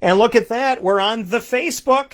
And look at that. We're on the Facebook,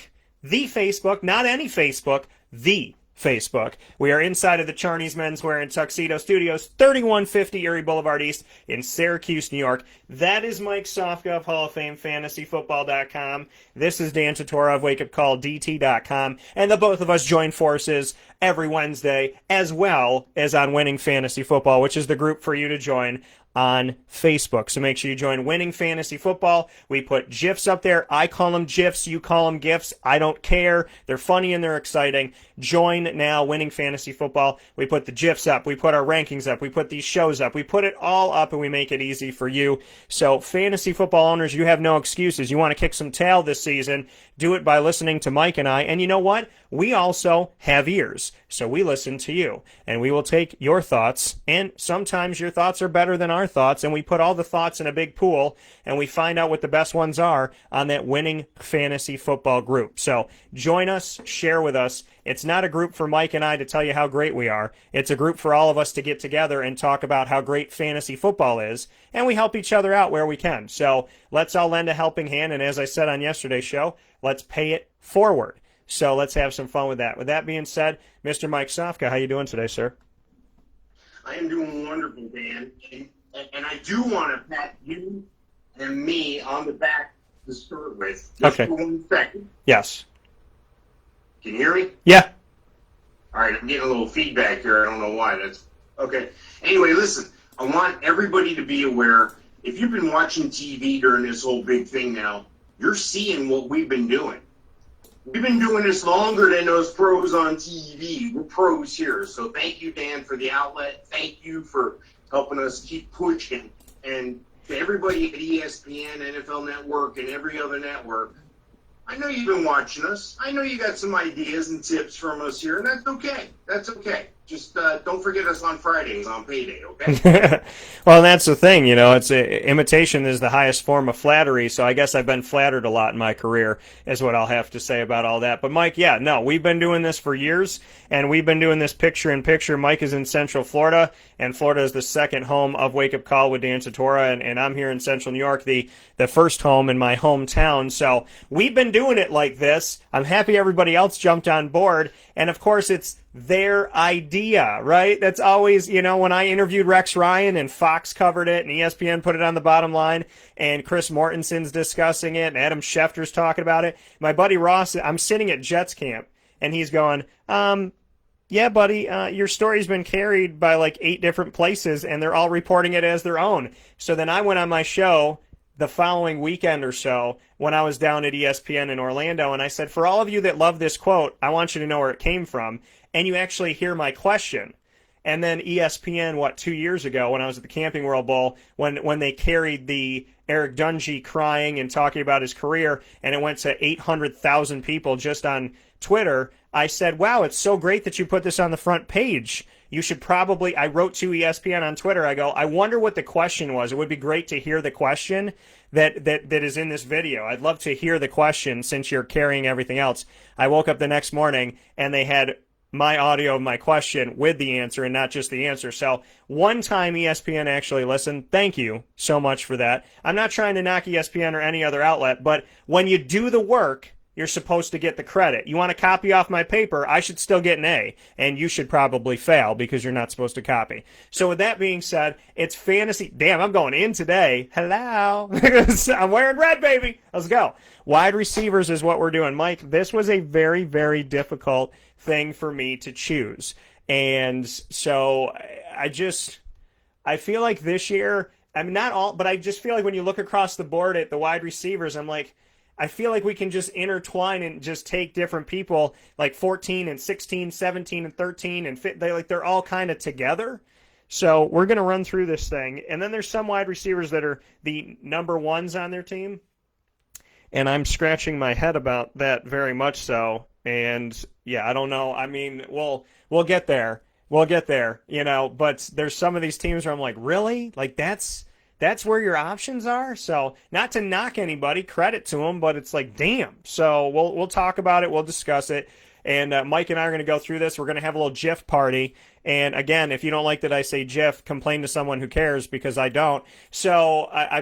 not any Facebook, the Facebook. We are inside of the Charney's Menswear and Tuxedo Studios, 3150 Erie Boulevard East in Syracuse, New York. That is Mike Sofka of Hall of Fame FantasyFootball.com. This is Dan Tortora of WakeUpCallDT.com. And the both of us join forces every Wednesday, as well as on Winning Fantasy Football, which is the group for you to join on Facebook. So make sure you join Winning Fantasy Football. We put GIFs up there. I call them GIFs. You call them GIFs. I don't care. They're funny and they're exciting. Join now, Winning Fantasy Football. We put the GIFs up. We put our rankings up. We put these shows up. We put it all up and we make it easy for you. So fantasy football owners, you have no excuses. You want to kick some tail this season, do it by listening to Mike and I. And you know what? We also have ears. So we listen to you. And we will take your thoughts. And sometimes your thoughts are better than our thoughts. And we put all the thoughts in a big pool. And we find out what the best ones are on that Winning Fantasy Football group. So join us. Share with us. It's not a group for Mike and I to tell you how great we are. It's a group for all of us to get together and talk about how great fantasy football is. And we help each other out where we can. So let's all lend a helping hand. And as I said on yesterday's show, let's pay it forward. So let's have some fun with that. With that being said, Mr. Mike Sofka, how you doing today, sir? I am doing wonderful, Dan. And I do want to pat you and me on the back to start with. Just Okay. for 1 second. Yes. Can you hear me? Yeah. All right, I'm getting a little feedback here. I don't know why. That's okay. Anyway, listen, I want everybody to be aware. If you've been watching TV during this whole big thing now, you're seeing what we've been doing. We've been doing this longer than those pros on TV. We're pros here. So thank you, Dan, for the outlet. Thank you for helping us keep pushing. And to everybody at ESPN, NFL Network, and every other network, I know you've been watching us. I know you got some ideas and tips from us here, and that's okay. That's okay. Just don't forget us on Fridays on payday, okay? Well, that's the thing, imitation is the highest form of flattery, so I guess I've been flattered a lot in my career, is what I'll have to say about all that. But, Mike, yeah, no, we've been doing this for years, and we've been doing this picture-in-picture. Mike is in Central Florida, and Florida is the second home of Wake Up Call with Dan Tortora, and I'm here in Central New York, the first home in my hometown. So we've been doing it like this. I'm happy everybody else jumped on board, and, of course, it's their idea, right? That's always, when I interviewed Rex Ryan and Fox covered it and ESPN put it on the bottom line and Chris Mortenson's discussing it and Adam Schefter's talking about it. My buddy Ross, I'm sitting at Jets camp and he's going, yeah, buddy, your story's been carried by like 8 different places and they're all reporting it as their own. So then I went on my show the following weekend or so when I was down at ESPN in Orlando and I said, for all of you that love this quote, I want you to know where it came from. And you actually hear my question. And then ESPN, 2 years ago when I was at the Camping World Bowl, when they carried the Eric Dungy crying and talking about his career, and it went to 800,000 people just on Twitter, I said, wow, it's so great that you put this on the front page. You should probably, I wrote to ESPN on Twitter, I go, I wonder what the question was. It would be great to hear the question that is in this video. I'd love to hear the question since you're carrying everything else. I woke up the next morning, and they had my audio of my question with the answer and not just the answer. So one time ESPN actually listened. Thank you so much for that. I'm not trying to knock ESPN or any other outlet, but when you do the work, you're supposed to get the credit. You want to copy off my paper, I should still get an A, and you should probably fail because you're not supposed to copy. So with that being said, it's fantasy. Damn, I'm going in today. Hello. I'm wearing red, baby. Let's go. Wide receivers is what we're doing. Mike, this was a very, very difficult thing for me to choose. And so I feel like this year, I mean, not all, but I just feel like when you look across the board at the wide receivers, I'm like, I feel like we can just intertwine and just take different people like 14 and 16, 17 and 13 and they're all kind of together. So we're going to run through this thing. And then there's some wide receivers that are the number ones on their team. And I'm scratching my head about that very much so. And yeah, I don't know. I mean, we'll get there. We'll get there, but there's some of these teams where I'm like, really? Like that's where your options are? So not to knock anybody, credit to them, but it's like, damn. So we'll talk about it. We'll discuss it. And Mike and I are going to go through this. We're going to have a little GIF party. And again, if you don't like that I say GIF, complain to someone who cares, because I don't. So, I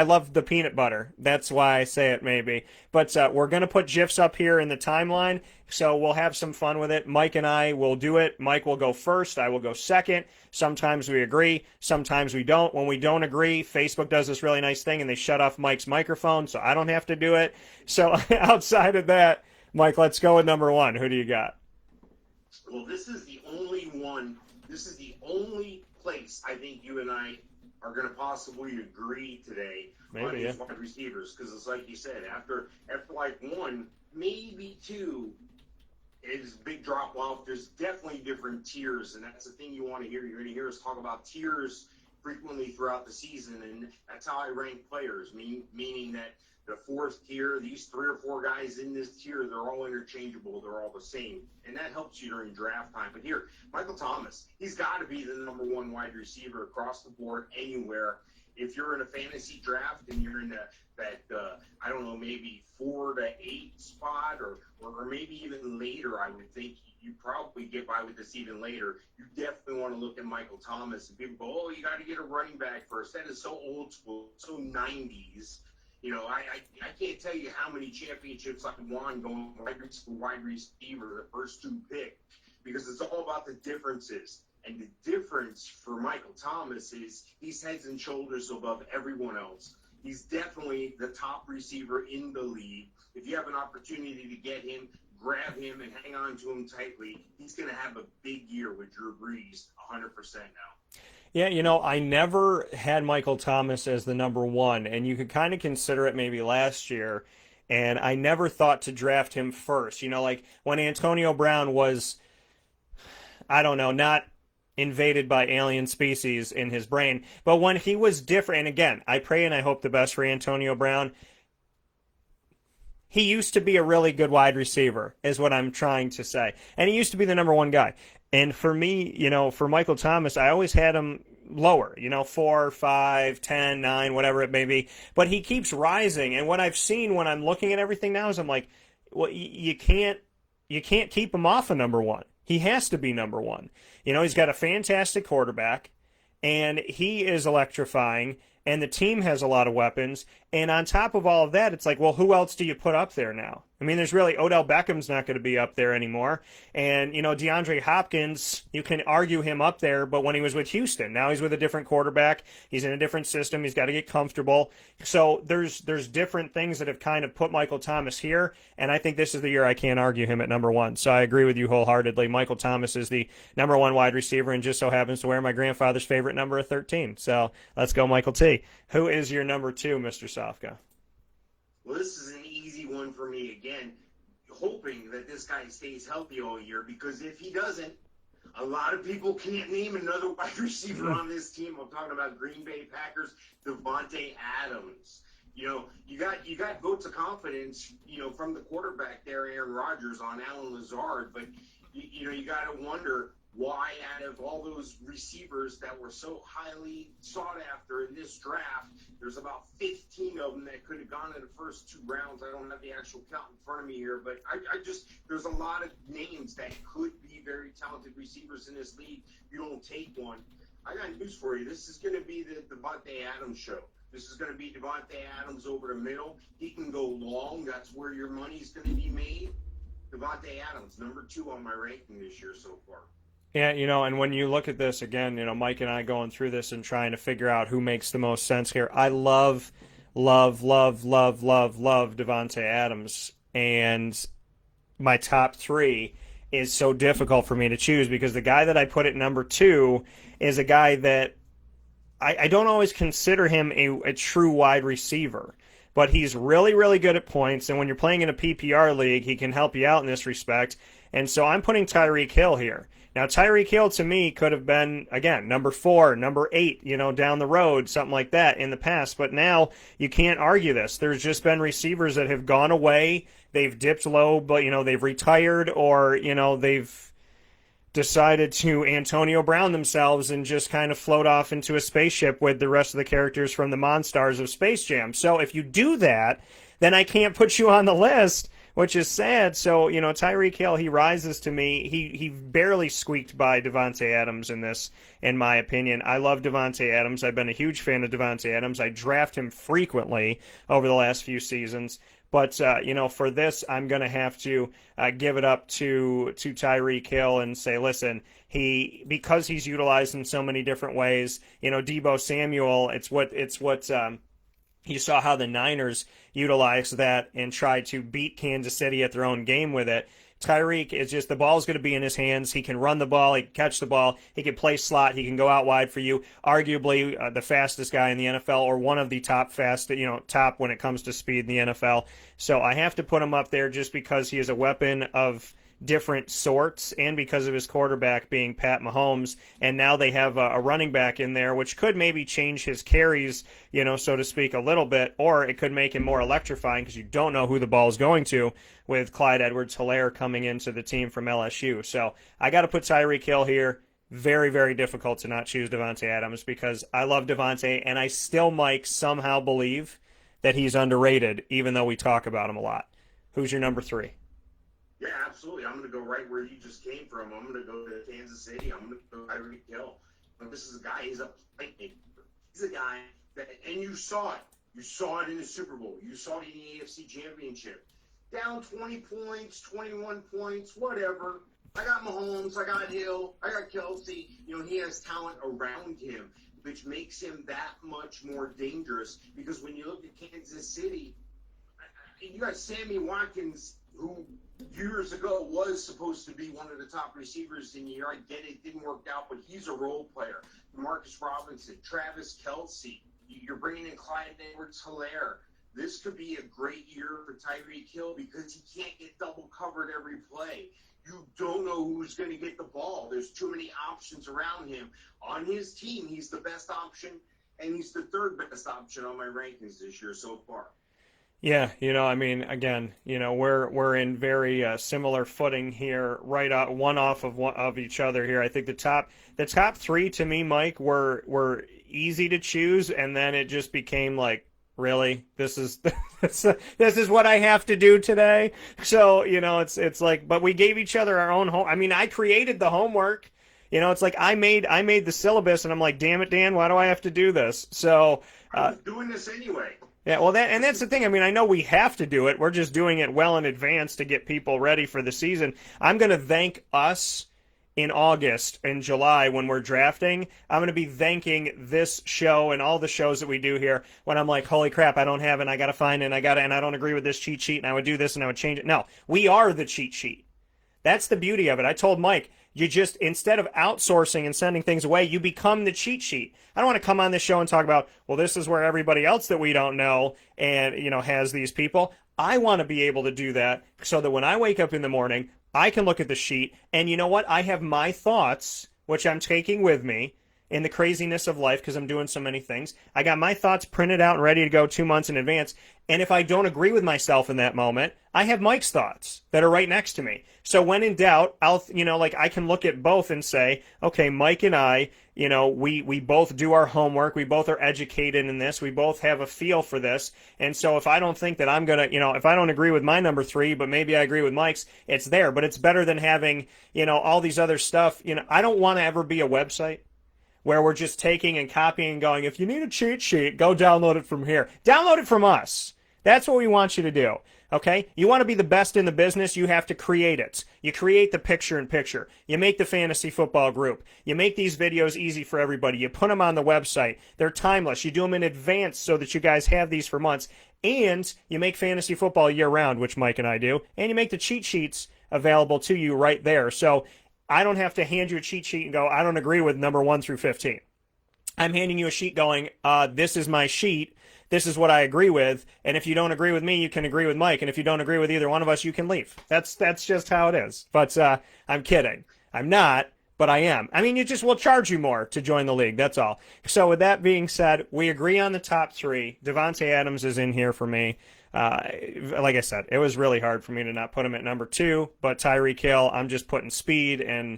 love the peanut butter. That's why I say it, maybe. But we're going to put GIFs up here in the timeline, so we'll have some fun with it. Mike and I will do it. Mike will go first. I will go second. Sometimes we agree. Sometimes we don't. When we don't agree, Facebook does this really nice thing, and they shut off Mike's microphone, so I don't have to do it. So outside of that, Mike, let's go with number one. Who do you got? Well, this is the only place I think you and I are going to possibly agree today on these wide receivers, because it's like you said, after like one, maybe two, is a big drop off. There's definitely different tiers, and that's the thing you want to hear. You're going to hear us talk about tiers frequently throughout the season, and that's how I rank players, meaning that the fourth tier, these 3 or 4 guys in this tier, they're all interchangeable. They're all the same. And that helps you during draft time. But here, Michael Thomas, he's got to be the number one wide receiver across the board anywhere. If you're in a fantasy draft and you're in that I don't know, maybe 4 to 8 spot or maybe even later, I would think you probably get by with this even later. You definitely want to look at Michael Thomas. And people go, oh, you got to get a running back first. That is so old school, so 90s. You know, I can't tell you how many championships I won going wide receiver, the first 2 pick, because it's all about the differences. And the difference for Michael Thomas is he's heads and shoulders above everyone else. He's definitely the top receiver in the league. If you have an opportunity to get him, grab him and hang on to him tightly, he's going to have a big year with Drew Brees 100% now. Yeah, you know, I never had Michael Thomas as the number one, and you could kind of consider it maybe last year, and I never thought to draft him first. You know, like when Antonio Brown was, I don't know, not invaded by alien species in his brain, but when he was different, and again, I pray and I hope the best for Antonio Brown, he used to be a really good wide receiver, is what I'm trying to say. And he used to be the number one guy. And for me, you know, for Michael Thomas, I always had him lower, you know, 4, 5, 10, 9, whatever it may be. But he keeps rising. And what I've seen when I'm looking at everything now is I'm like, well, you can't keep him off of number one. He has to be number one. You know, he's got a fantastic quarterback, and he is electrifying, and the team has a lot of weapons. And on top of all of that, it's like, well, who else do you put up there now? I mean, there's really, Odell Beckham's not going to be up there anymore. And, you know, DeAndre Hopkins, you can argue him up there, but when he was with Houston, now he's with a different quarterback. He's in a different system. He's got to get comfortable. So there's different things that have kind of put Michael Thomas here, and I think this is the year I can't argue him at number one. So I agree with you wholeheartedly. Michael Thomas is the number one wide receiver and just so happens to wear my grandfather's favorite number of 13. So let's go, Michael T. Who is your number two, Mr. Sofka? Well, this is an easy one for me again, hoping that this guy stays healthy all year, because if he doesn't, a lot of people can't name another wide receiver on this team. I'm talking about Green Bay Packers, Devonte Adams. You know, you got votes of confidence, you know, from the quarterback there, Aaron Rodgers, on Allen Lazard, but you know, you got to wonder why, out of all those receivers that were so highly sought after in this draft, there's about 15 of them that could have gone in the first 2 rounds. I don't have the actual count in front of me here, but I just, there's a lot of names that could be very talented receivers in this league. You don't take one. I got news for you. This is going to be the Devonte Adams show. This is going to be Devonte Adams over the middle. He can go long. That's where your money's going to be made. Devonte Adams, number 2 on my ranking this year so far. Yeah, you know, and when you look at this again, you know, Mike and I going through this and trying to figure out who makes the most sense here. I love Devonte Adams, and my top 3 is so difficult for me to choose because the guy that I put at number 2 is a guy that I don't always consider him a true wide receiver, but he's really, really good at points, and when you're playing in a PPR league, he can help you out in this respect, and so I'm putting Tyreke Hill here. Now, Tyreke Hill, to me, could have been, again, number 4, number 8, you know, down the road, something like that in the past. But now you can't argue this. There's just been receivers that have gone away. They've dipped low, but, you know, they've retired or, you know, they've decided to Antonio Brown themselves and just kind of float off into a spaceship with the rest of the characters from the Monstars of Space Jam. So if you do that, then I can't put you on the list. which is sad. So, Tyreke Hill, he rises to me. He barely squeaked by Devonte Adams in this, in my opinion. I love Devonte Adams. I've been a huge fan of Devonte Adams. I draft him frequently over the last few seasons. But, for this, I'm going to have to give it up to Tyreke Hill and say, listen, because he's utilized in so many different ways, Deebo Samuel, it's what you saw how the Niners utilized that and tried to beat Kansas City at their own game with it. Tyreke is just, the ball's going to be in his hands. He can run the ball. He can catch the ball. He can play slot. He can go out wide for you. Arguably the fastest guy in the NFL, or one of the top top when it comes to speed in the NFL. So I have to put him up there just because he is a weapon of different sorts, and because of his quarterback being Pat Mahomes, and now they have a running back in there, which could maybe change his carries, so to speak, a little bit, or it could make him more electrifying because you don't know who the ball is going to with Clyde Edwards-Helaire coming into the team from LSU. So I got to put Tyreke Hill here. Very, very difficult to not choose Davonte Adams because I love Davonte, and I still, Mike, somehow believe that he's underrated, even though we talk about him a lot. Who's your number 3? Yeah, absolutely. I'm going to go right where you just came from. I'm going to go to Kansas City. I'm going to go Tyreke Hill. This is a guy, he's a playmaker. He's a guy that, and you saw it. You saw it in the Super Bowl. You saw it in the AFC Championship. Down 20 points, 21 points, whatever. I got Mahomes, I got Hill, I got Kelsey. He has talent around him, which makes him that much more dangerous because when you look at Kansas City, you got Sammy Watkins, who years ago was supposed to be one of the top receivers in the year. I get it, didn't work out, but he's a role player. Marcus Robinson, Travis Kelce, you're bringing in Clyde Edwards-Helaire. This could be a great year for Tyreke Hill because he can't get double covered every play. You don't know who's going to get the ball. There's too many options around him. On his team, he's the best option, and he's the third best option on my rankings this year so far. Yeah, again, we're in very similar footing here, right one off of each other here. I think the top 3 to me, Mike, were easy to choose, and then it just became like, really, this is this is what I have to do today. So it's like, but we gave each other our own home. I created the homework. It's like I made the syllabus, and I'm like, damn it, Dan, why do I have to do this? So I was doing this anyway. Yeah, well, that's the thing. I know we have to do it. We're just doing it well in advance to get people ready for the season. I'm going to thank us in August and July when we're drafting. I'm going to be thanking this show and all the shows that we do here when I'm like, holy crap, I don't have it, I got to find it, and I don't agree with this cheat sheet, and I would do this, and I would change it. No, we are the cheat sheet. That's the beauty of it. I told Mike, you just, instead of outsourcing and sending things away, you become the cheat sheet. I don't want to come on this show and talk about, well, this is where everybody else that we don't know and, has these people. I want to be able to do that so that when I wake up in the morning, I can look at the sheet and you know what? I have my thoughts, which I'm taking with me in the craziness of life because I'm doing so many things. I got my thoughts printed out and ready to go 2 months in advance. And if I don't agree with myself in that moment, I have Mike's thoughts that are right next to me. So when in doubt, I can look at both and say, okay, Mike and I, we both do our homework. We both are educated in this. We both have a feel for this. And so if I don't think that I'm going to, if I don't agree with my number 3, but maybe I agree with Mike's, it's there. But it's better than having, all these other stuff. I don't want to ever be a website where we're just taking and copying and going, if you need a cheat sheet, go download it from here. Download it from us. That's what we want you to do, okay? You want to be the best in the business, you have to create it. You create the picture-in-picture. You make the fantasy football group. You make these videos easy for everybody. You put them on the website. They're timeless. You do them in advance so that you guys have these for months. And you make fantasy football year-round, which Mike and I do. And you make the cheat sheets available to you right there. So I don't have to hand you a cheat sheet and go, I don't agree with number 1 through 15. I'm handing you a sheet going, this is my sheet. This is what I agree with. And if you don't agree with me, you can agree with Mike. And if you don't agree with either one of us, you can leave. That's just how it is. But I'm kidding. I'm not, but I am. You just will charge you more to join the league. That's all. So with that being said, we agree on the top 3. Davonte Adams is in here for me. Like I said, it was really hard for me to not put him at number 2, but Tyreke Hill, I'm just putting speed and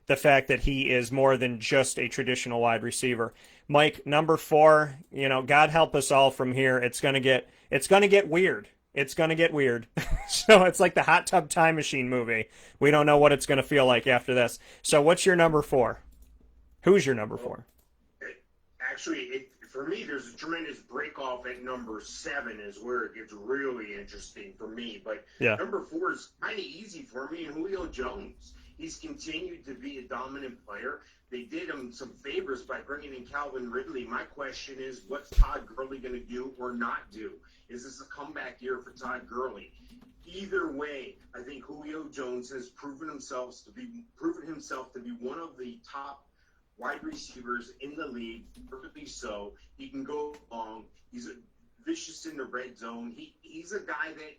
the fact that he is more than just a traditional wide receiver. Mike, number 4, God help us all from here. It's going to get weird. It's going to get weird. So it's like the Hot Tub Time Machine movie. We don't know what it's going to feel like after this. So what's your number 4? Who's your number 4? Actually, for me, there's a tremendous break-off at number 7 is where it gets really interesting for me. But number 4 is kind of easy for me, and Julio Jones. He's continued to be a dominant player. They did him some favors by bringing in Calvin Ridley. My question is, what's Todd Gurley going to do or not do? Is this a comeback year for Todd Gurley? Either way, I think Julio Jones has proven himself to be one of the top wide receivers in the league, perfectly so. He can go long. He's vicious in the red zone. He's a guy that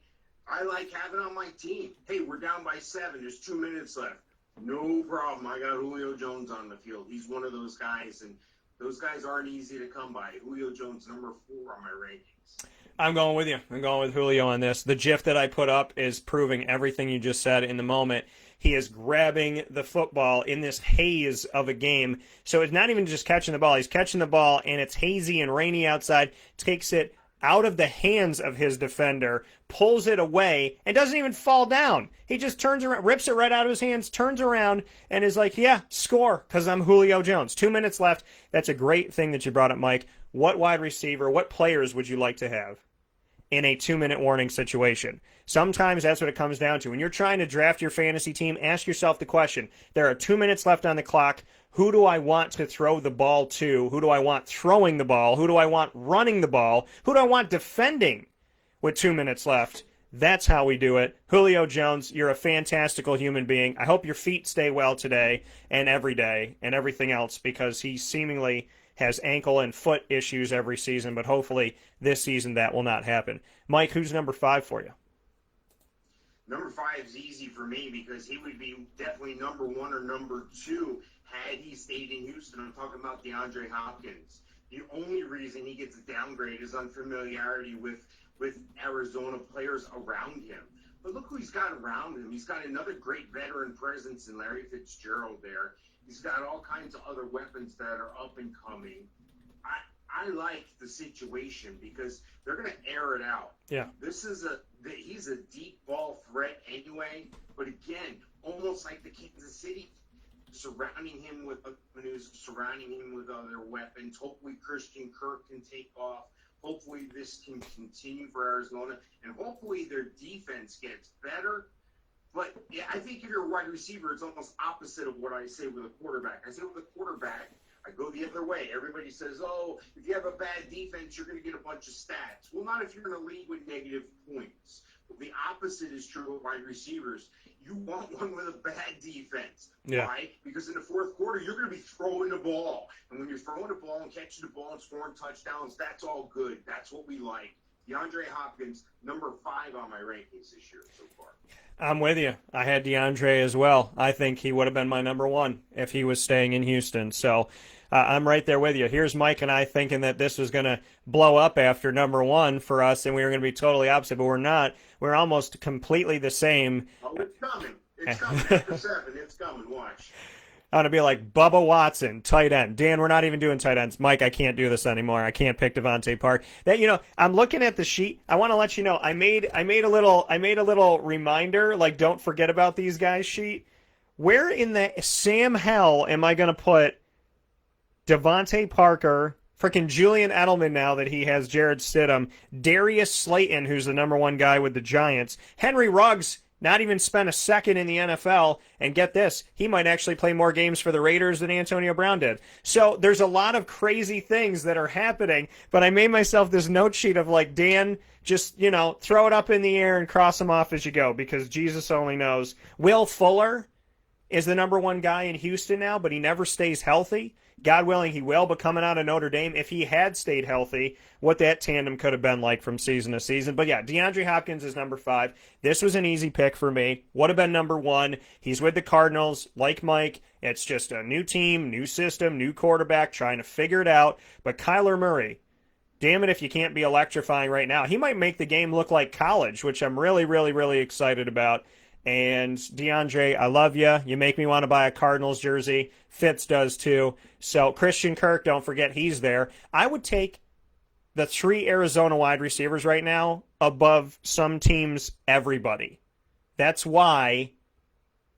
I like having on my team. Hey, we're down by 7. There's 2 minutes left. No problem. I got Julio Jones on the field. He's one of those guys, and those guys aren't easy to come by. Julio Jones, number 4 on my rankings. I'm going with you. I'm going with Julio on this. The GIF that I put up is proving everything you just said in the moment. He is grabbing the football in this haze of a game. So it's not even just catching the ball. He's catching the ball, and it's hazy and rainy outside. Takes it out of the hands of his defender, pulls it away, and doesn't even fall down. He just turns around, rips it right out of his hands, turns around, and is like, yeah, score, because I'm Julio Jones. 2 minutes left. That's a great thing that you brought up, Mike. What wide receiver, what players would you like to have in a 2-minute warning situation? Sometimes that's what it comes down to. When you're trying to draft your fantasy team, ask yourself the question, there are 2 minutes left on the clock. Who do I want to throw the ball to? Who do I want throwing the ball? Who do I want running the ball? Who do I want defending with 2 minutes left? That's how we do it. Julio Jones, you're a fantastical human being. I hope your feet stay well today and every day and everything else, because he seemingly has ankle and foot issues every season, but hopefully this season that will not happen. Mike, who's number 5 for you? Number 5 is easy for me because he would be definitely number 1 or number 2 had he stayed in Houston. I'm talking about DeAndre Hopkins. The only reason he gets a downgrade is unfamiliarity with Arizona players around him. But look who he's got around him. He's got another great veteran presence in Larry Fitzgerald there. He's got all kinds of other weapons that are up and coming. I like the situation because they're going to air it out. Yeah. He's a deep ball threat anyway, but again, almost like the Kansas City, surrounding him with other weapons. Hopefully Christian Kirk can take off. Hopefully this can continue for Arizona, and hopefully their defense gets better. But yeah, I think if you're a wide receiver, it's almost opposite of what I say with a quarterback. I say with a quarterback, I go the other way. Everybody says, oh, if you have a bad defense, you're going to get a bunch of stats. Well, not if you're in a league with negative points. But the opposite is true with wide receivers. You want one with a bad defense. Yeah. Why? Because in the fourth quarter, you're going to be throwing the ball. And when you're throwing the ball and catching the ball and scoring touchdowns, that's all good. That's what we like. DeAndre Hopkins, number 5 on my rankings this year so far. I'm with you. I had DeAndre as well. I think he would have been my number 1 if he was staying in Houston. So I'm right there with you. Here's Mike and I thinking that this was going to blow up after number 1 for us, and we were going to be totally opposite, but we're not. We're almost completely the same. Oh, it's coming. It's coming. After 7, it's coming. Watch. I'm going to be like Bubba Watson, tight end. Dan, we're not even doing tight ends. Mike, I can't do this anymore. I can't pick Devonte Parker. I'm looking at the sheet. I want to let you know I made a little reminder, like don't forget about these guys sheet. Where in the Sam hell am I going to put Devonte Parker, freaking Julian Edelman now that he has Jared Stidham, Darius Slayton, who's the number 1 guy with the Giants, Henry Ruggs, not even spent a second in the NFL, and get this, he might actually play more games for the Raiders than Antonio Brown did. So there's a lot of crazy things that are happening, but I made myself this note sheet of like, Dan, just, throw it up in the air and cross them off as you go, because Jesus only knows. Will Fuller is the number 1 guy in Houston now, but he never stays healthy. God willing, he will, but coming out of Notre Dame, if he had stayed healthy, what that tandem could have been like from season to season. But yeah, DeAndre Hopkins is number 5. This was an easy pick for me. Would have been number 1. He's with the Cardinals, like Mike. It's just a new team, new system, new quarterback, trying to figure it out. But Kyler Murray, damn it if you can't be electrifying right now. He might make the game look like college, which I'm really, really, really excited about. And DeAndre, I love you. You make me want to buy a Cardinals jersey. Fitz does too. So Christian Kirk, don't forget he's there. I would take the 3 Arizona wide receivers right now above some teams' everybody. That's why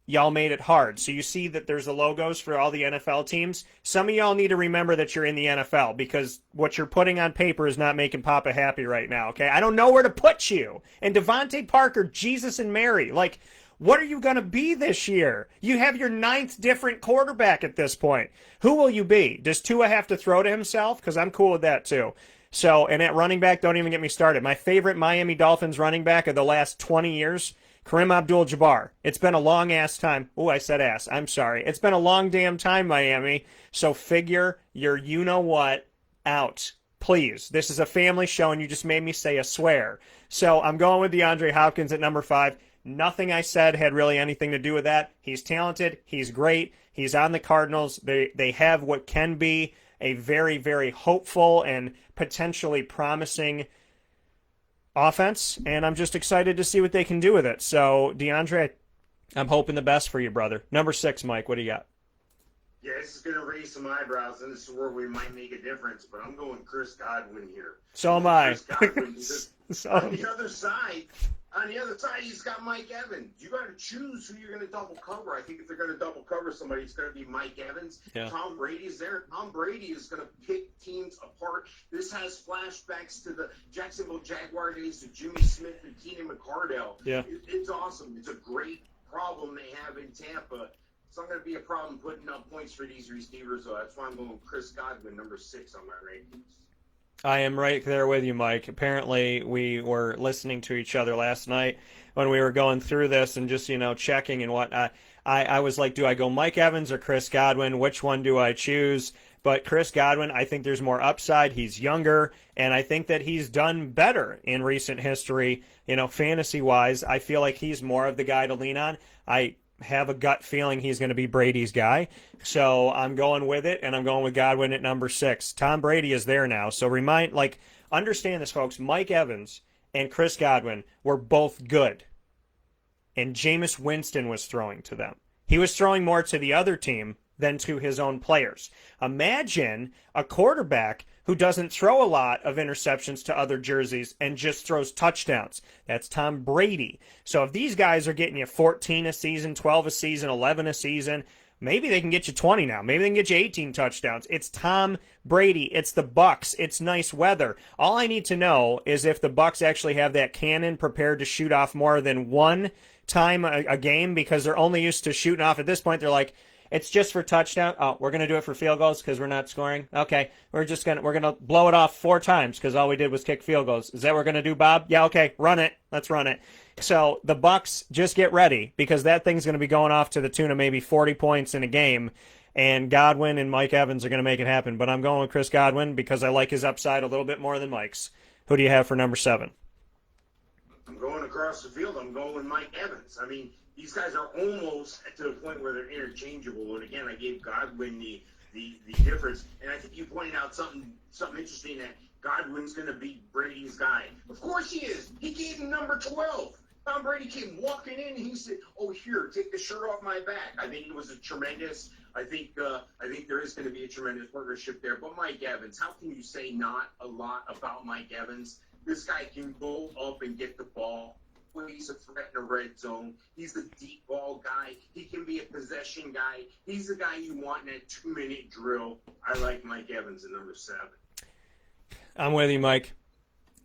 y'all made it hard. So you see that there's the logos for all the NFL teams. Some of y'all need to remember that you're in the NFL because what you're putting on paper is not making Papa happy right now, okay? I don't know where to put you. And Devonte Parker, Jesus and Mary, like, what are you going to be this year? You have your 9th different quarterback at this point. Who will you be? Does Tua have to throw to himself? Because I'm cool with that too. So, and at running back, don't even get me started. My favorite Miami Dolphins running back of the last 20 years, Kareem Abdul-Jabbar. It's been a long-ass time. Oh, I said ass. I'm sorry. It's been a long damn time, Miami. So figure your you-know-what out. Please. This is a family show, and you just made me say a swear. So I'm going with DeAndre Hopkins at number 5. Nothing I said had really anything to do with that. He's talented. He's great. He's on the Cardinals. They have what can be a very, very hopeful and potentially promising offense, and I'm just excited to see what they can do with it. So, DeAndre, I'm hoping the best for you, brother. Number 6, Mike, what do you got? Yeah, this is going to raise some eyebrows, and this is where we might make a difference, but I'm going Chris Godwin here. So am I. Chris Godwin, So, on the other side, he's got Mike Evans. You got to choose who you're going to double cover. I think if they're going to double cover somebody, it's going to be Mike Evans. Yeah. Tom Brady's there. Tom Brady is going to pick teams apart. This has flashbacks to the Jacksonville Jaguar days, to Jimmy Smith and Keenan McCardell. Yeah. It's awesome. It's a great problem they have in Tampa. It's not going to be a problem putting up points for these receivers. So that's why I'm going Chris Godwin, number 6 on my rankings. I am right there with you, Mike. Apparently, we were listening to each other last night when we were going through this and just, checking and whatnot. I was like, do I go Mike Evans or Chris Godwin? Which one do I choose? But Chris Godwin, I think there's more upside. He's younger, and I think that he's done better in recent history, fantasy-wise. I feel like he's more of the guy to lean on. I have a gut feeling he's going to be Brady's guy. So I'm going with it, and I'm going with Godwin at number 6. Tom Brady is there now. So understand this, folks. Mike Evans and Chris Godwin were both good, and Jameis Winston was throwing to them. He was throwing more to the other team than to his own players. Imagine a quarterback who doesn't throw a lot of interceptions to other jerseys and just throws touchdowns. That's Tom Brady. So if these guys are getting you 14 a season, 12 a season, 11 a season, maybe they can get you 20 now. Maybe they can get you 18 touchdowns. It's Tom Brady. It's the Bucs. It's nice weather. All I need to know is if the Bucs actually have that cannon prepared to shoot off more than one time a game, because they're only used to shooting off. At this point, they're like, it's just for touchdown. Oh, we're going to do it for field goals because we're not scoring. Okay, we're going to blow it off 4 times because all we did was kick field goals. Is that what we're going to do, Bob? Yeah, okay, run it. Let's run it. So the Bucs, just get ready because that thing's going to be going off to the tune of maybe 40 points in a game, and Godwin and Mike Evans are going to make it happen. But I'm going with Chris Godwin because I like his upside a little bit more than Mike's. Who do you have for number 7? I'm going across the field. I'm going with Mike Evans. I mean, these guys are almost to the point where they're interchangeable. And again, I gave Godwin the difference. And I think you pointed out something interesting, that Godwin's going to be Brady's guy. Of course he is. He gave him number 12. Tom Brady came walking in and he said, "Oh, here, take the shirt off my back." I think it was a tremendous. I think there is going to be a tremendous partnership there. But Mike Evans, how can you say not a lot about Mike Evans? This guy can go up and get the ball. He's a threat in the red zone. He's the deep ball guy. He can be a possession guy. He's the guy you want in that 2-minute drill. I like Mike Evans at number 7. I'm with you, Mike.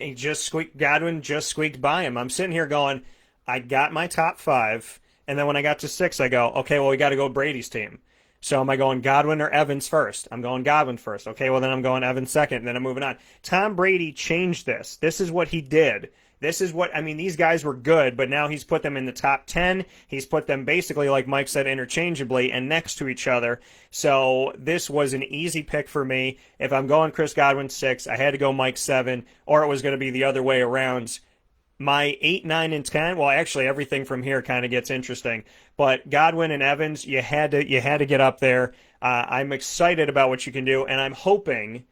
Godwin just squeaked by him. I'm sitting here going, I got my top 5, and then when I got to 6, I go, okay, well, we got to go Brady's team. So am I going Godwin or Evans first? I'm going Godwin first. Okay, well, then I'm going Evans second, and then I'm moving on. Tom Brady changed this. This is what he did. These guys were good, but now he's put them in the top 10. He's put them basically, like Mike said, interchangeably and next to each other. So this was an easy pick for me. If I'm going Chris Godwin 6, I had to go Mike 7, or it was going to be the other way around. My 8, 9, and 10, well, actually, everything from here kind of gets interesting. But Godwin and Evans, you had to get up there. I'm excited about what you can do, and I'm hoping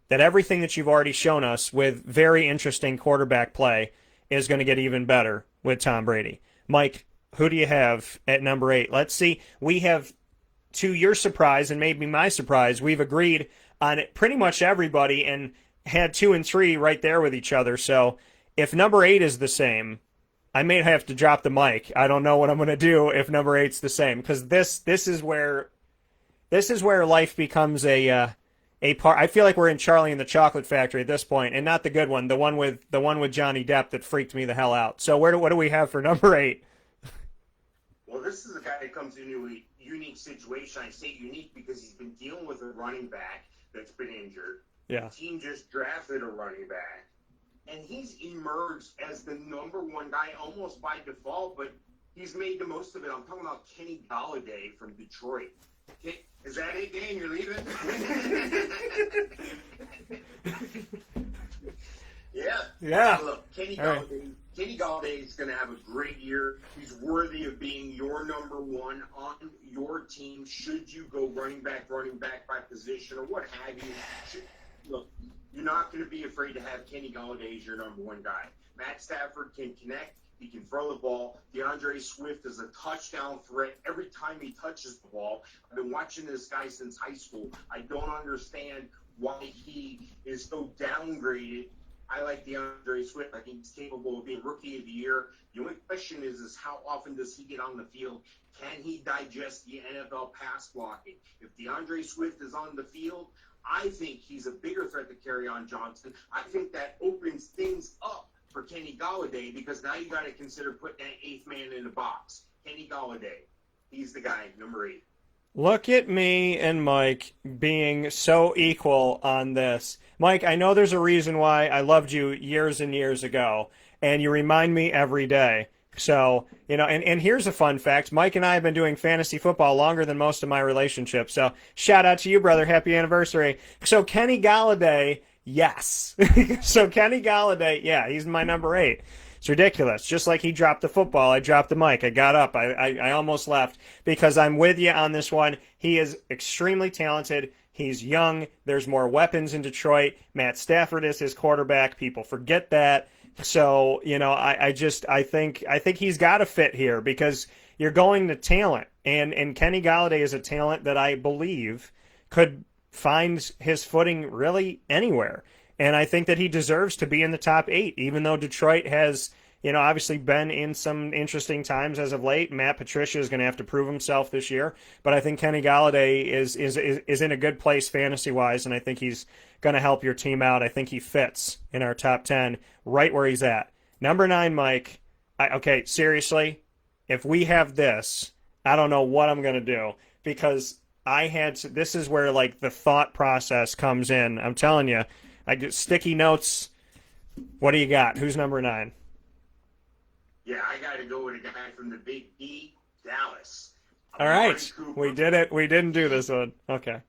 that everything that you've already shown us with very interesting quarterback play is going to get even better with Tom Brady. Mike, who do you have at number 8? Let's see. We have, to your surprise and maybe my surprise, we've agreed on pretty much everybody and had 2 and 3 right there with each other. So if number 8 is the same, I may have to drop the mic. I don't know what I'm going to do if number 8's the same, because this is where life becomes a part. I feel like we're in Charlie and the Chocolate Factory at this point, and not the good one, the one with Johnny Depp that freaked me the hell out. So what do we have for number 8? Well, this is a guy that comes into a unique situation. I say unique because he's been dealing with a running back that's been injured. Yeah. The team just drafted a running back. And he's emerged as the number one guy almost by default, but he's made the most of it. I'm talking about Kenny Galladay from Detroit. Is that it, Dan? You're leaving? Yeah. Look, Kenny Galladay is going to have a great year. He's worthy of being your number one on your team. Should you go running back by position, or what have you? Look, you're not going to be afraid to have Kenny Galladay as your number one guy. Matt Stafford can connect. He can throw the ball. Deandre Swift is a touchdown threat every time he touches the ball. I've been watching this guy since high school. I don't understand why he is so downgraded. I like Deandre Swift. I think he's capable of being Rookie of the Year. The only question is how often does he get on the field? Can he digest the NFL pass blocking? If Deandre Swift is on the field, I think he's a bigger threat to Kerryon Johnson. I think that opens things up for Kenny Galladay, because now you got to consider putting that 8th man in the box. Kenny Galladay. He's the guy, number 8. Look at me and Mike being so equal on this. Mike, I know there's a reason why I loved you years and years ago, and you remind me every day. So, and here's a fun fact. Mike and I have been doing fantasy football longer than most of my relationships. So shout out to you, brother. Happy anniversary. So Kenny Galladay, yes. So Kenny Galladay, yeah, he's my number 8. It's ridiculous. Just like he dropped the football, I dropped the mic. I got up. I almost left, because I'm with you on this one. He is extremely talented. He's young. There's more weapons in Detroit. Matt Stafford is his quarterback. People forget that. So, I think he's got to fit here, because you're going to talent. And Kenny Galladay is a talent that I believe could find his footing really anywhere. And I think that he deserves to be in the top 8, even though Detroit has, obviously been in some interesting times as of late. Matt Patricia is going to have to prove himself this year. But I think Kenny Galladay is in a good place fantasy-wise, and I think he's going to help your team out. I think he fits in our top 10 right where he's at. Number 9, Mike. Okay, seriously, if we have this, I don't know what I'm going to do, because this is where, the thought process comes in. I'm telling you. I get sticky notes. What do you got? Who's number 9? Yeah, I got to go with a guy from the Big E, Dallas. All right. We did it. We didn't do this one. Okay.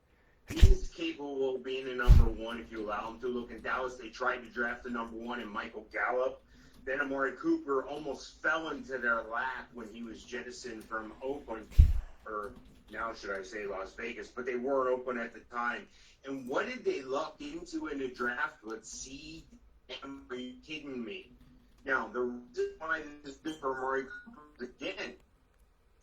He's capable of being a number 1 if you allow him to. Look, in Dallas, they tried to draft the number 1 in Michael Gallup. Then Amari Cooper almost fell into their lap when he was jettisoned from Oakland, or now should I say Las Vegas, but they weren't open at the time. And what did they luck into in the draft? Let's see. Are you kidding me? Now, the reason why this is good for Amari Cooper, again,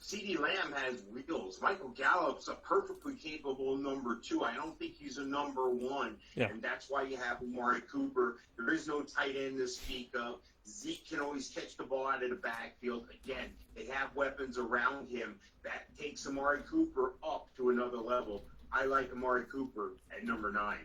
CeeDee Lamb has wheels. Michael Gallup's a perfectly capable number 2. I don't think he's a number 1. Yeah. And that's why you have Amari Cooper. There is no tight end to speak of. Zeke can always catch the ball out of the backfield. Again, they have weapons around him. That takes Amari Cooper up to another level. I like Amari Cooper at number 9.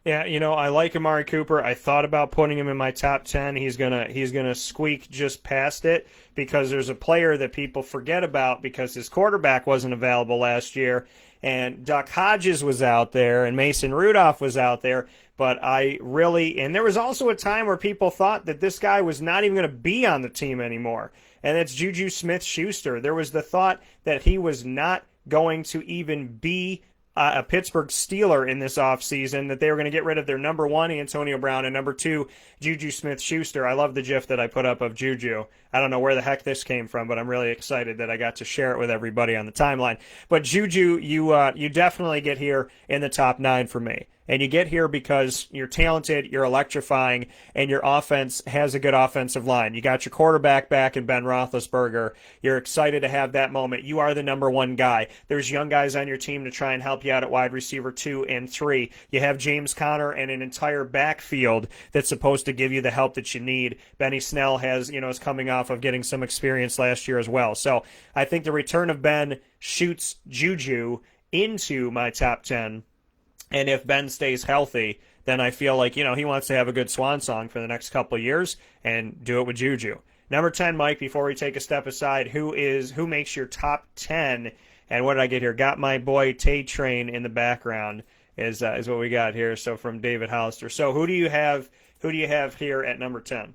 Yeah, I like Amari Cooper. I thought about putting him in my top 10. He's gonna squeak just past it, because there's a player that people forget about because his quarterback wasn't available last year, and Duck Hodges was out there, and Mason Rudolph was out there. But and there was also a time where people thought that this guy was not even going to be on the team anymore, and that's Juju Smith Schuster. There was the thought that he was not going to even be a Pittsburgh Steeler in this offseason, that they were going to get rid of their number 1, Antonio Brown, and number 2, Juju Smith-Schuster. I love the GIF that I put up of Juju. I don't know where the heck this came from, but I'm really excited that I got to share it with everybody on the timeline. But Juju, you definitely get here in the top 9 for me. And you get here because you're talented, you're electrifying, and your offense has a good offensive line. You got your quarterback back in Ben Roethlisberger. You're excited to have that moment. You are the number one guy. There's young guys on your team to try and help you out at wide receiver 2 and 3. You have James Conner and an entire backfield that's supposed to give you the help that you need. Benny Snell is coming off of getting some experience last year as well. So I think the return of Ben shoots Juju into my top 10. And if Ben stays healthy, then I feel like, he wants to have a good swan song for the next couple of years and do it with Juju. Number 10, Mike, before we take a step aside, who makes your top 10? And what did I get here? Got my boy Tay Train in the background is what we got here. So from David Hollister. So who do you have here at number 10?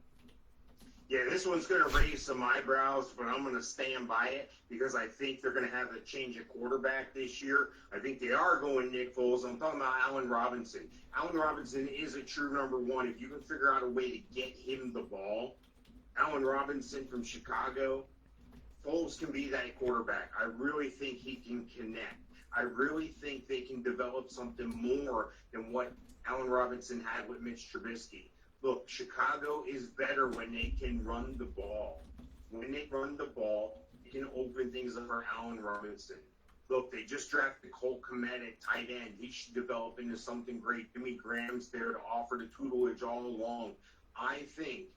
Yeah, this one's going to raise some eyebrows, but I'm going to stand by it because I think they're going to have a change of quarterback this year. I think they are going Nick Foles. I'm talking about Allen Robinson. Allen Robinson is a true number one. If you can figure out a way to get him the ball, Allen Robinson from Chicago, Foles can be that quarterback. I really think he can connect. I really think they can develop something more than what Allen Robinson had with Mitch Trubisky. Look, Chicago is better when they can run the ball. When they run the ball, they can open things up for Allen Robinson. Look, they just drafted Cole Kmet at tight end. He should develop into something great. Jimmy Graham's there to offer the tutelage all along. I think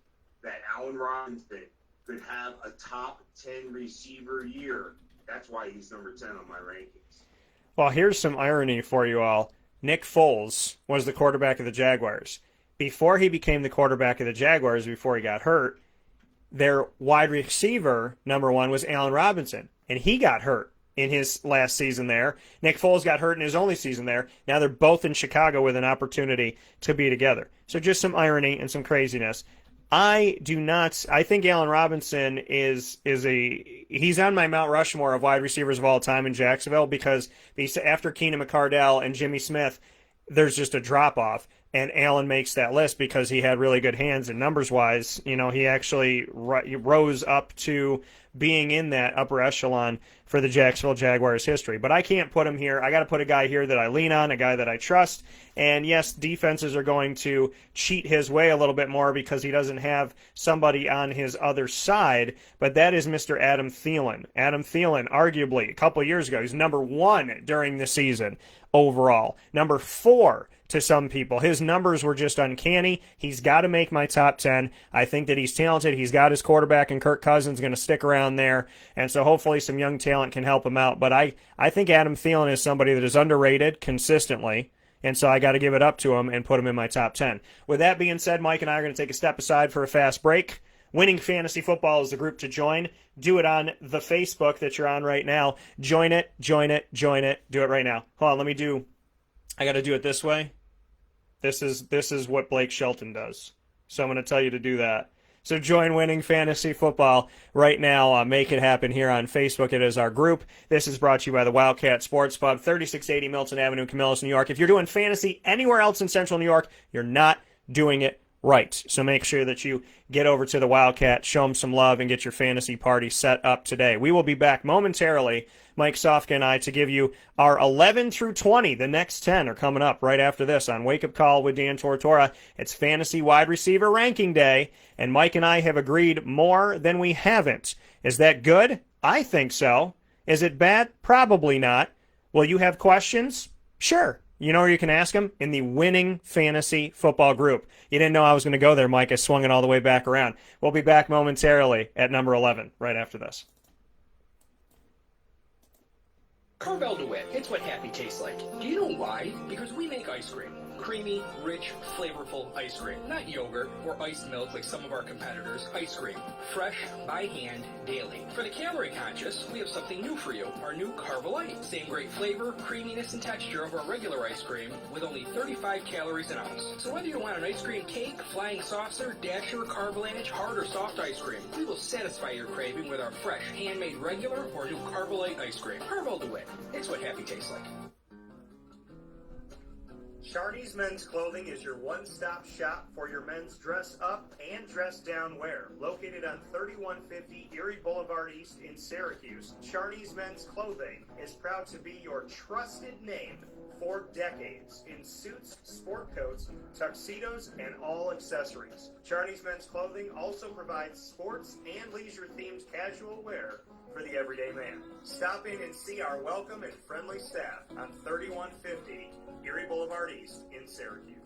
that Allen Robinson could have a top 10 receiver year. That's why he's number 10 on my rankings. Well, here's some irony for you all. Nick Foles was the quarterback of the Jaguars. Before he became the quarterback of the Jaguars, before he got hurt, their wide receiver, number 1, was Allen Robinson, and he got hurt in his last season there. Nick Foles got hurt in his only season there. Now they're both in Chicago with an opportunity to be together. So just some irony and some craziness. I think Allen Robinson he's on my Mount Rushmore of wide receivers of all time in Jacksonville because after Keenan McCardell and Jimmy Smith, there's just a drop-off. And Allen makes that list because he had really good hands, and numbers-wise, he actually rose up to being in that upper echelon for the Jacksonville Jaguars history. But I can't put him here. I got to put a guy here that I lean on, a guy that I trust. And yes, defenses are going to cheat his way a little bit more because he doesn't have somebody on his other side, but that is Mr. Adam Thielen. Adam Thielen, arguably, a couple of years ago, he's number 1 during the season overall. Number 4 to some people. His numbers were just uncanny. He's got to make my top 10. I think that he's talented. He's got his quarterback and Kirk Cousins going to stick around there. And so hopefully some young talent can help him out. But I think Adam Thielen is somebody that is underrated consistently. And so I got to give it up to him and put him in my top 10. With that being said, Mike and I are going to take a step aside for a fast break. Winning Fantasy Football is the group to join. Do it on the Facebook that you're on right now. Join it. Do it right now. Hold on, I got to do it this way. This is what Blake Shelton does. So I'm going to tell you to do that. So join Winning Fantasy Football right now. Make it happen here on Facebook. It is our group. This is brought to you by the Wildcat Sports Pub, 3680 Milton Avenue, Camillus, New York. If you're doing fantasy anywhere else in Central New York, you're not doing it right. So make sure that you get over to the Wildcat, show them some love, and get your fantasy party set up today. We will be back momentarily, Mike Sofka and I, to give you our 11 through 20. The next 10 are coming up right after this on Wake Up Call with Dan Tortora. It's Fantasy Wide Receiver Ranking Day, and Mike and I have agreed more than we haven't. Is that good? I think so. Is it bad? Probably not. Will you have questions? Sure. You know where you can ask them? In the Winning Fantasy Football group. You didn't know I was going to go there, Mike. I swung it all the way back around. We'll be back momentarily at number 11 right after this. Carvel DeWitt, it's what happy tastes like. Do you know why? Because we make ice cream. Creamy, rich, flavorful ice cream. Not yogurt or iced milk like some of our competitors. Ice cream. Fresh, by hand, daily. For the calorie conscious, we have something new for you. Our new Carvelite. Same great flavor, creaminess, and texture of our regular ice cream with only 35 calories an ounce. So whether you want an ice cream cake, flying saucer, dasher, carvelange, hard or soft ice cream, we will satisfy your craving with our fresh, handmade regular or new Carvelite ice cream. Carvel DeWitt. It's what happy tastes like. Charney's Men's Clothing is your one-stop shop for your men's dress up and dress down wear. Located on 3150 Erie Boulevard East in Syracuse, Charney's Men's Clothing is proud to be your trusted name for decades in suits, sport coats, tuxedos, and all accessories. Charney's Men's Clothing also provides sports and leisure-themed casual wear for the everyday man. Stop in and see our welcome and friendly staff on 3150 Erie Boulevard East in Syracuse.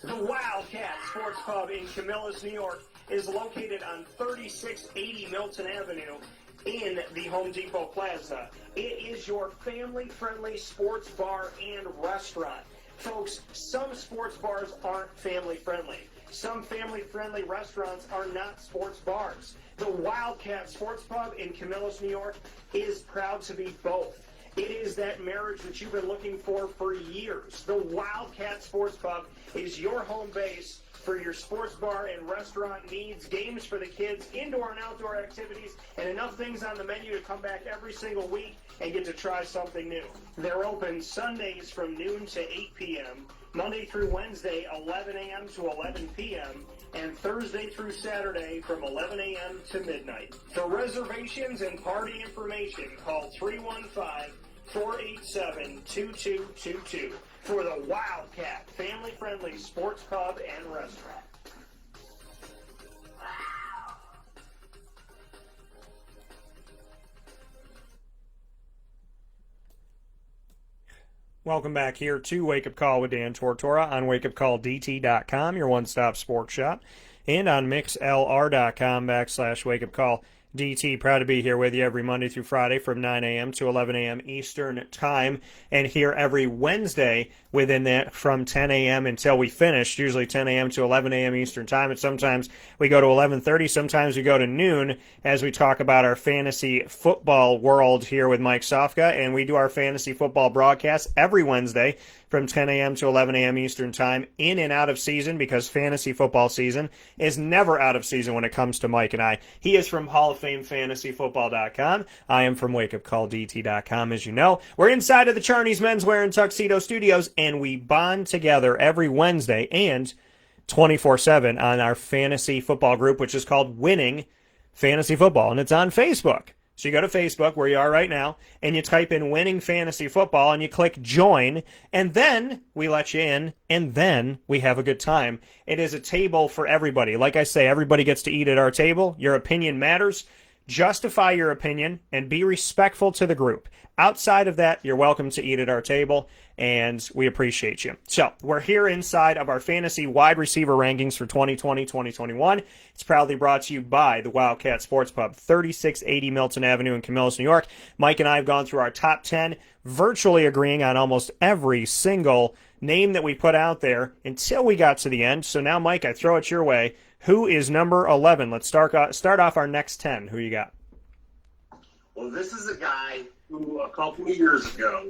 The Wildcat Sports Pub in Camillus, New York is located on 3680 Milton Avenue in the Home Depot Plaza. It is your family-friendly sports bar and restaurant. Folks, some sports bars aren't family-friendly. Some family-friendly restaurants are not sports bars. The Wildcat Sports Pub in Camillus, New York is proud to be both. It is that marriage that you've been looking for years. The Wildcat Sports Pub is your home base for your sports bar and restaurant needs, games for the kids, indoor and outdoor activities, and enough things on the menu to come back every single week and get to try something new. They're open Sundays from noon to 8 p.m., Monday through Wednesday, 11 a.m. to 11 p.m., and Thursday through Saturday from 11 a.m. to midnight. For reservations and party information, call 315-487-2222 for the Wildcat family-friendly sports pub and restaurant. Welcome back here to Wake Up Call with Dan Tortora on wakeupcalldt.com, your one-stop sports shop, and on mixlr.com/wakeupcall. DT, proud to be here with you every Monday through Friday from 9 a.m. to 11 a.m. Eastern Time, and here every Wednesday within that from 10 a.m. until we finish, usually 10 a.m. to 11 a.m. Eastern Time, and sometimes we go to 11:30, sometimes we go to noon as we talk about our fantasy football world here with Mike Sofka, and we do our fantasy football broadcast every Wednesday from 10 a.m. to 11 a.m. Eastern Time, in and out of season, because fantasy football season is never out of season when it comes to Mike and I. He is from Hall of Fame FantasyFootball.com. I am from WakeUpCallDT.com, as you know. We're inside of the Charney's Menswear and Tuxedo Studios, and we bond together every Wednesday and 24/7 on our fantasy football group, which is called Winning Fantasy Football, and it's on Facebook. So you go to Facebook, where you are right now, and you type in Winning Fantasy Football, and you click Join, and then we let you in, and then we have a good time. It is a table for everybody. Like I say, everybody gets to eat at our table. Your opinion matters. Justify your opinion, and be respectful to the group. Outside of that, you're welcome to eat at our table, and we appreciate you. So, we're here inside of our fantasy wide receiver rankings for 2020-2021. It's proudly brought to you by the Wildcat Sports Pub, 3680 Milton Avenue in Camillus, New York. Mike and I have gone through our top 10, virtually agreeing on almost every single name that we put out there until we got to the end. So now, Mike, I throw it your way. Who is number 11? Let's start off our next 10. Who you got? Well, this is a guy who a couple of years ago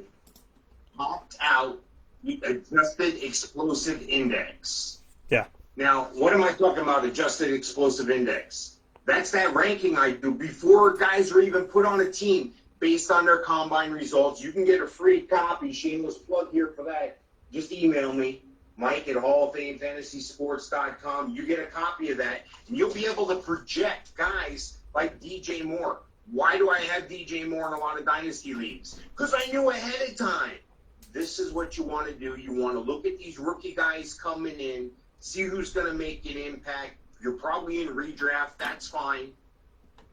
popped out the adjusted explosive index. Yeah. Now, what am I talking about, adjusted explosive index? That's that ranking I do before guys are even put on a team based on their combine results. You can get a free copy, shameless plug here for that. Just email me, Mike at HallOfFameFantasySports.com. You get a copy of that, and you'll be able to project guys like DJ Moore. Why do I have DJ Moore in a lot of dynasty leagues? Because I knew ahead of time. This is what you want to do. You want to look at these rookie guys coming in, see who's going to make an impact. You're probably in redraft. That's fine.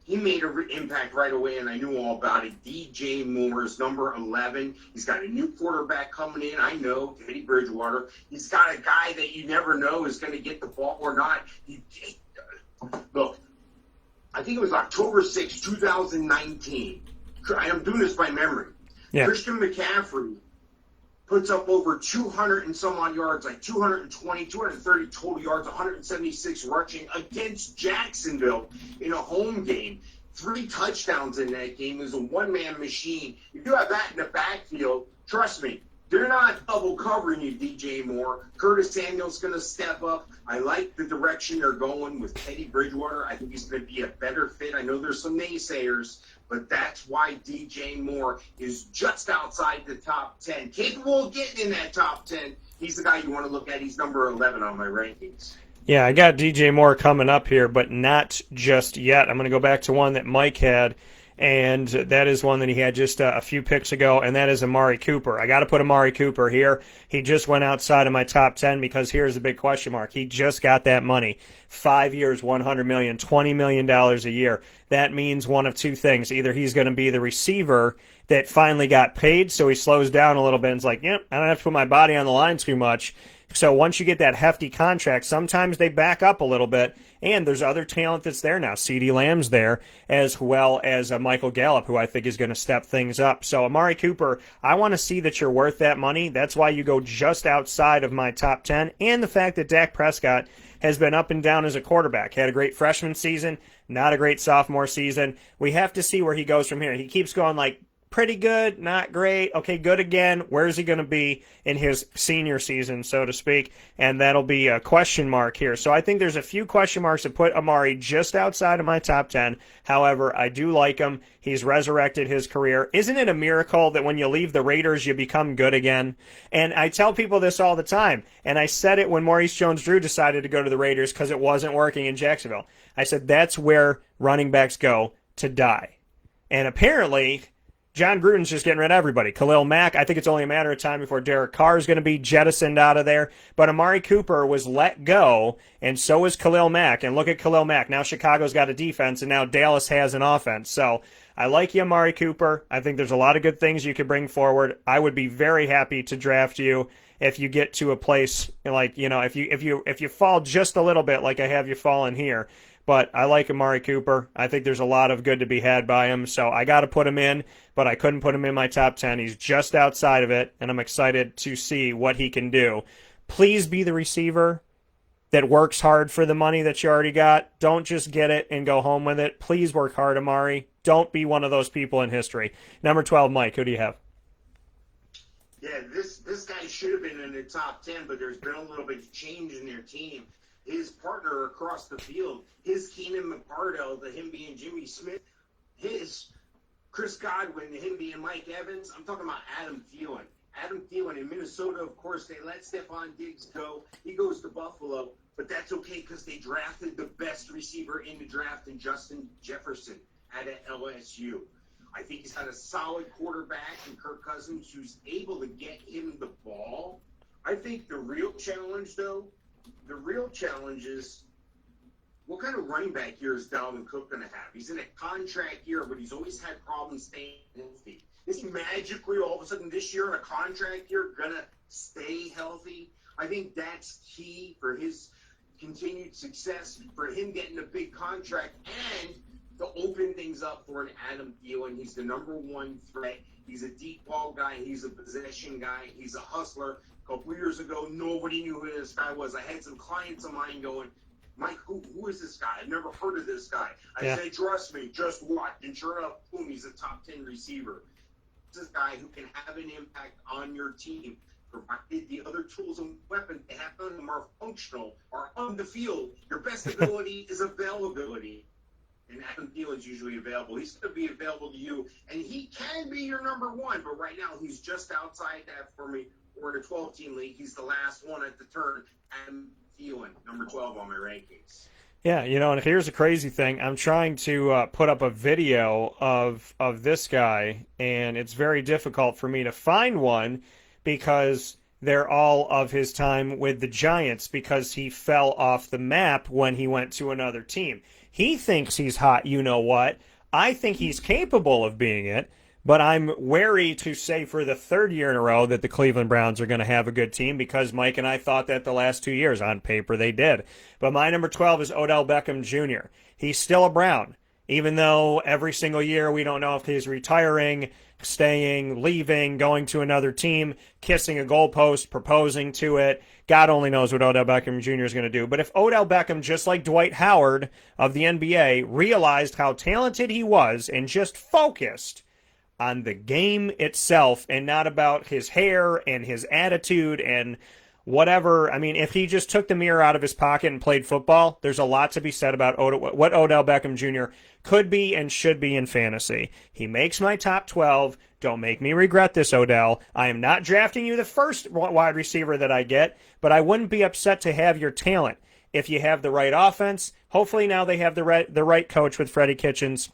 He made an impact right away, and I knew all about it. DJ Moore is number 11. He's got a new quarterback coming in. I know, Teddy Bridgewater. He's got a guy that you never know is going to get the ball or not. Look, I think it was October 6, 2019. I'm doing this by memory. Yeah. Christian McCaffrey puts up over 200 and some odd yards, like 220, 230 total yards, 176 rushing against Jacksonville in a home game. 3 touchdowns in that game. It was a one-man machine. If you have that in the backfield, trust me, they're not double covering you, DJ Moore. Curtis Samuel's going to step up. I like the direction they're going with Teddy Bridgewater. I think he's going to be a better fit. I know there's some naysayers, but that's why DJ Moore is just outside the top 10. Capable of getting in that top 10. He's the guy you want to look at. He's number 11 on my rankings. Yeah, I got DJ Moore coming up here, but not just yet. I'm going to go back to one that Mike had, and that is one that he had just a few picks ago, and that is Amari Cooper. I got to put Amari Cooper here. He just went outside of my top 10 because here's the big question mark. He just got that money. 5 years, $100 million, $20 million a year. That means one of two things. Either he's going to be the receiver that finally got paid, so he slows down a little bit and is like, yep, I don't have to put my body on the line too much. So once you get that hefty contract, sometimes they back up a little bit, and there's other talent that's there now. CeeDee Lamb's there, as well as Michael Gallup, who I think is going to step things up. So Amari Cooper, I want to see that you're worth that money. That's why you go just outside of my top 10, and the fact that Dak Prescott has been up and down as a quarterback. Had a great freshman season, not a great sophomore season. We have to see where he goes from here. He keeps going like, pretty good, not great, okay, good again. Where's he going to be in his senior season, so to speak? And that'll be a question mark here. So I think there's a few question marks that put Amari just outside of my top 10. However, I do like him. He's resurrected his career. Isn't it a miracle that when you leave the Raiders, you become good again? And I tell people this all the time, and I said it when Maurice Jones-Drew decided to go to the Raiders because it wasn't working in Jacksonville. I said that's where running backs go to die. And apparently John Gruden's just getting rid of everybody. Khalil Mack, I think it's only a matter of time before Derek Carr is going to be jettisoned out of there. But Amari Cooper was let go, and so is Khalil Mack. And look at Khalil Mack. Now Chicago's got a defense, and now Dallas has an offense. So I like you, Amari Cooper. I think there's a lot of good things you could bring forward. I would be very happy to draft you if you get to a place like, you know, if you fall just a little bit like I have you falling here. But I like Amari Cooper. I think there's a lot of good to be had by him. So I got to put him in, but I couldn't put him in my top 10. He's just outside of it, and I'm excited to see what he can do. Please be the receiver that works hard for the money that you already got. Don't just get it and go home with it. Please work hard, Amari. Don't be one of those people in history. Number 12, Mike, who do you have? Yeah, this guy should have been in the top 10, but there's been a little bit of change in their team. His partner across the field, his Keenan McCardell, the him being Jimmy Smith, his Chris Godwin, the him being Mike Evans. I'm talking about Adam Thielen. Adam Thielen in Minnesota, of course, they let Stefan Diggs go. He goes to Buffalo, but that's okay because they drafted the best receiver in the draft in Justin Jefferson out of LSU. I think he's got a solid quarterback in Kirk Cousins who's able to get him the ball. I think the real challenge, though, is what kind of running back year is Dalvin Cook going to have? He's in a contract year, but he's always had problems staying healthy. Is he magically all of a sudden this year in a contract year going to stay healthy? I think that's key for his continued success, for him getting a big contract and to open things up for an Adam Thielen. He's the number one threat. He's a deep ball guy. He's a possession guy. He's a hustler. A couple years ago, nobody knew who this guy was. I had some clients of mine going, Mike, who is this guy? I've never heard of this guy. I said, trust me, just watch. And sure enough, boom, he's a top 10 receiver. This is a guy who can have an impact on your team, provided the other tools and weapons they have on them are functional, are on the field. Your best ability is availability. And Adam Thielen's usually available. He's going to be available to you, and he can be your number one, but right now he's just outside that for me. We're in a 12-team league. He's the last one at the turn. Adam Thielen, number 12 on my rankings. Yeah, you know, and here's the crazy thing. I'm trying to put up a video of this guy, and it's very difficult for me to find one because they're all of his time with the Giants because he fell off the map when he went to another team. He thinks he's hot, you know what. I think he's capable of being it, but I'm wary to say for the third year in a row that the Cleveland Browns are going to have a good team because Mike and I thought that the last 2 years. On paper, they did. But my number 12 is Odell Beckham Jr. He's still a Brown, even though every single year we don't know if he's retiring, staying, leaving, going to another team, kissing a goalpost, proposing to it. God only knows what Odell Beckham Jr. is going to do. But if Odell Beckham, just like Dwight Howard of the NBA, realized how talented he was and just focused on the game itself and not about his hair and his attitude and whatever. I mean, if he just took the mirror out of his pocket and played football, there's a lot to be said about what Odell Beckham Jr. could be and should be in fantasy. He makes my top 12. Don't make me regret this, Odell. I am not drafting you the first wide receiver that I get, but I wouldn't be upset to have your talent if you have the right offense. Hopefully now they have the right coach with Freddie Kitchens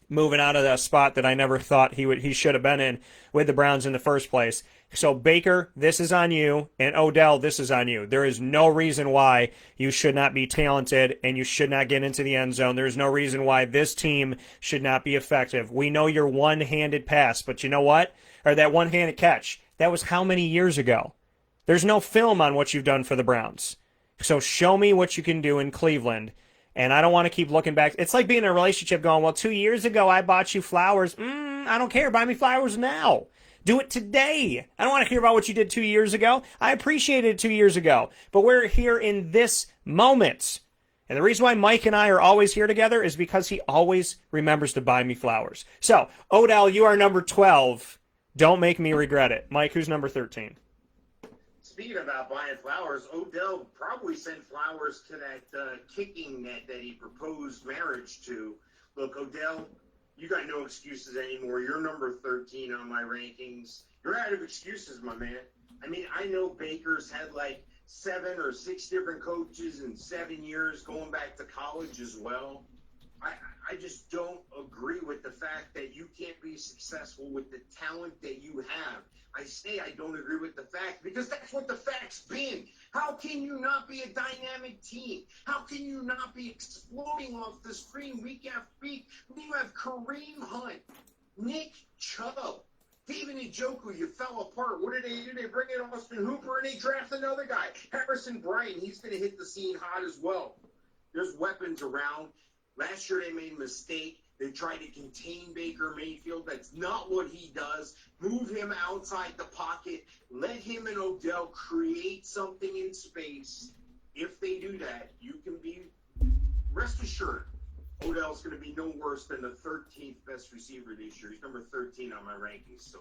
moving out of that spot that I never thought he should have been in with the Browns in the first place. So Baker, this is on you, and Odell, this is on you. There is no reason why you should not be talented and you should not get into the end zone. There's no reason why this team should not be effective. We know your one-handed pass, but you know what? Or that one-handed catch. That was how many years ago? There's no film on what you've done for the Browns. So show me what you can do in Cleveland. And I don't want to keep looking back. It's like being in a relationship going, well, 2 years ago I bought you flowers. I don't care. Buy me flowers now. Do it today. I don't want to hear about what you did 2 years ago. I appreciated it 2 years ago. But we're here in this moment. And the reason why Mike and I are always here together is because he always remembers to buy me flowers. So, Odell, you are number 12. Don't make me regret it. Mike, who's number 13? Speaking about buying flowers, Odell probably sent flowers to that kicking net that he proposed marriage to. Look, Odell, you got no excuses anymore. You're number 13 on my rankings. You're out of excuses, my man. I mean, I know Baker's had like 7 or 6 different coaches in 7 years, going back to college as well. I just don't agree with the fact that you can't be successful with the talent that you have. I say I don't agree with the fact because that's what the fact's been. How can you not be a dynamic team? How can you not be exploding off the screen week after week when you have Kareem Hunt, Nick Chubb, David Njoku? You fell apart. What did they do? They bring in Austin Hooper and they draft another guy. Harrison Bryant, he's going to hit the scene hot as well. There's weapons around. Last year they made a mistake. They tried to contain Baker Mayfield. That's not what he does. Move him outside the pocket. Let him and Odell create something in space. If they do that, you can be rest assured Odell's going to be no worse than the 13th best receiver this year. He's number 13 on my rankings. So.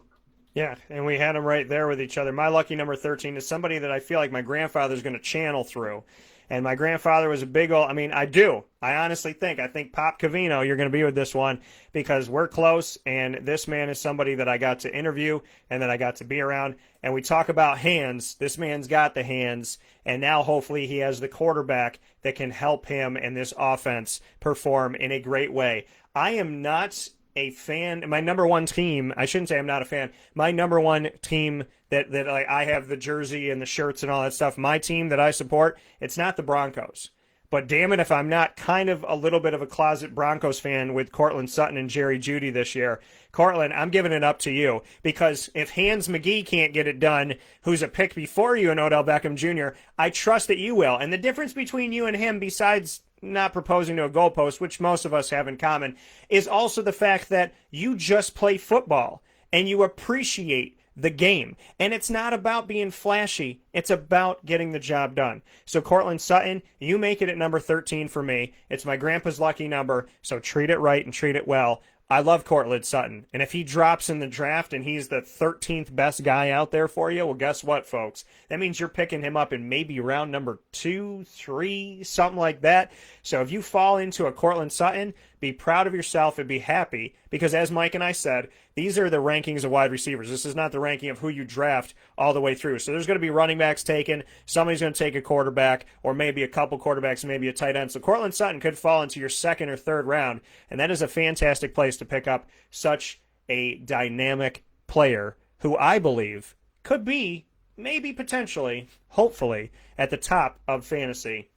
Yeah, and we had him right there with each other. My lucky number 13 is somebody that I feel like my grandfather's going to channel through. And my grandfather was a big old, I honestly think Pop Covino, you're going to be with this one because we're close. And this man is somebody that I got to interview and that I got to be around. And we talk about hands. This man's got the hands. And now hopefully he has the quarterback that can help him and this offense perform in a great way. I am not a fan. My number one team, I shouldn't say I'm not a fan. My number one team that I have the jersey and the shirts and all that stuff. My team that I support, it's not the Broncos. But damn it if I'm not kind of a little bit of a closet Broncos fan with Cortland Sutton and Jerry Jeudy this year. Cortland, I'm giving it up to you because if Hans McGee can't get it done, who's a pick before you and Odell Beckham Jr., I trust that you will. And the difference between you and him, besides not proposing to a goalpost, which most of us have in common, is also the fact that you just play football and you appreciate the game. And it's not about being flashy. It's about getting the job done. So Cortland Sutton, you make it at number 13 for me. It's my grandpa's lucky number, so treat it right and treat it well. I love Cortland Sutton. And if he drops in the draft and he's the 13th best guy out there for you, well, guess what, folks? That means you're picking him up in maybe round number 2, 3, something like that. So if you fall into a Cortland Sutton, be proud of yourself and be happy because as Mike and I said, these are the rankings of wide receivers. This is not the ranking of who you draft all the way through. So there's going to be running backs taken. Somebody's going to take a quarterback or maybe a couple quarterbacks, maybe a tight end. So Cortland Sutton could fall into your second or third round, and that is a fantastic place to pick up such a dynamic player who I believe could be, maybe potentially, hopefully, at the top of fantasy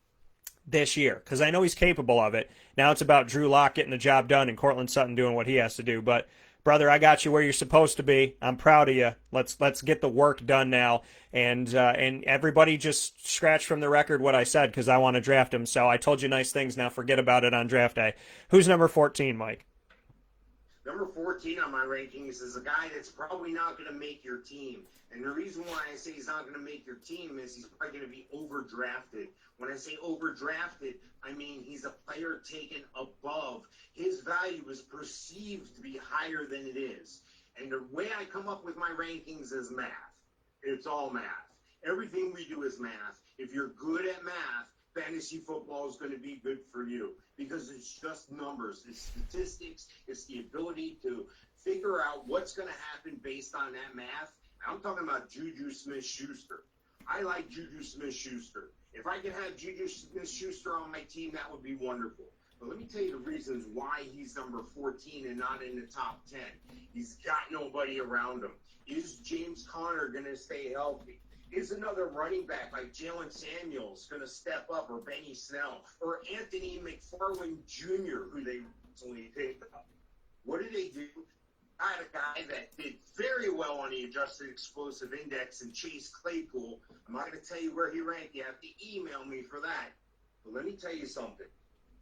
this year because I know he's capable of it. Now it's about Drew Lock getting the job done and Cortland Sutton doing what he has to do. But brother, I got you where you're supposed to be. I'm proud of you. Let's get the work done now. And everybody just scratch from the record what I said because I want to draft him. So I told you nice things. Now forget about it on draft day. Who's number 14, Mike? Number 14 on my rankings is a guy that's probably not going to make your team. And the reason why I say he's not going to make your team is he's probably going to be overdrafted. When I say overdrafted, I mean he's a player taken above. His value is perceived to be higher than it is. And the way I come up with my rankings is math. It's all math. Everything we do is math. If you're good at math, fantasy football is going to be good for you because it's just numbers. It's statistics. It's the ability to figure out what's going to happen based on that math. I'm talking about Juju Smith-Schuster. I like Juju Smith-Schuster. If I could have Juju Smith-Schuster on my team, that would be wonderful. But let me tell you the reasons why he's number 14 and not in the top 10. He's got nobody around him. Is James Conner going to stay healthy? Is another running back like Jalen Samuels going to step up, or Benny Snell, or Anthony McFarland Jr., who they recently picked up? What did they do? I had a guy that did very well on the adjusted explosive index, and Chase Claypool. I'm not going to tell you where he ranked. You have to email me for that. But let me tell you something.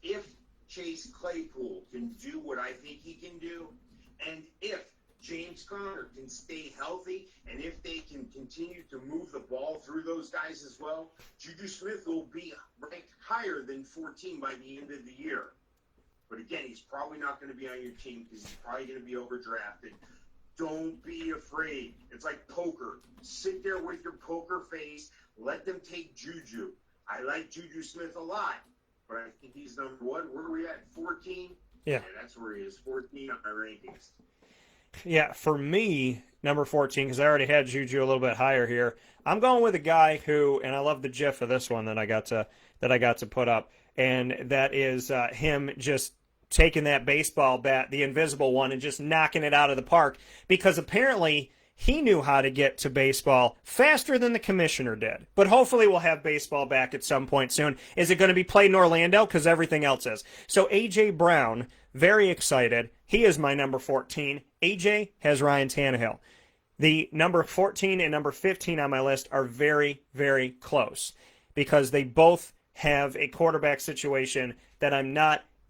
If Chase Claypool can do what I think he can do, and if James Conner can stay healthy, and if they can continue to move the ball through those guys as well, Juju Smith will be ranked higher than 14 by the end of the year. But again, he's probably not going to be on your team because he's probably going to be overdrafted. Don't be afraid. It's like poker. Sit there with your poker face. Let them take Juju. I like Juju Smith a lot, but I think he's number one. Where are we at? 14? Yeah, that's where he is. 14 on my rankings. Yeah, for me, number 14, because I already had Juju a little bit higher here. I'm going with a guy who, and I love the GIF of this one that I got to put up, and that is him just taking that baseball bat, the invisible one, and just knocking it out of the park, because apparently he knew how to get to baseball faster than the commissioner did. But hopefully we'll have baseball back at some point soon. Is it going to be played in Orlando? Because everything else is. So A.J. Brown, very excited. He is my number 14. A.J. has Ryan Tannehill. The number 14 and number 15 on my list are very, very close because they both have a quarterback situation that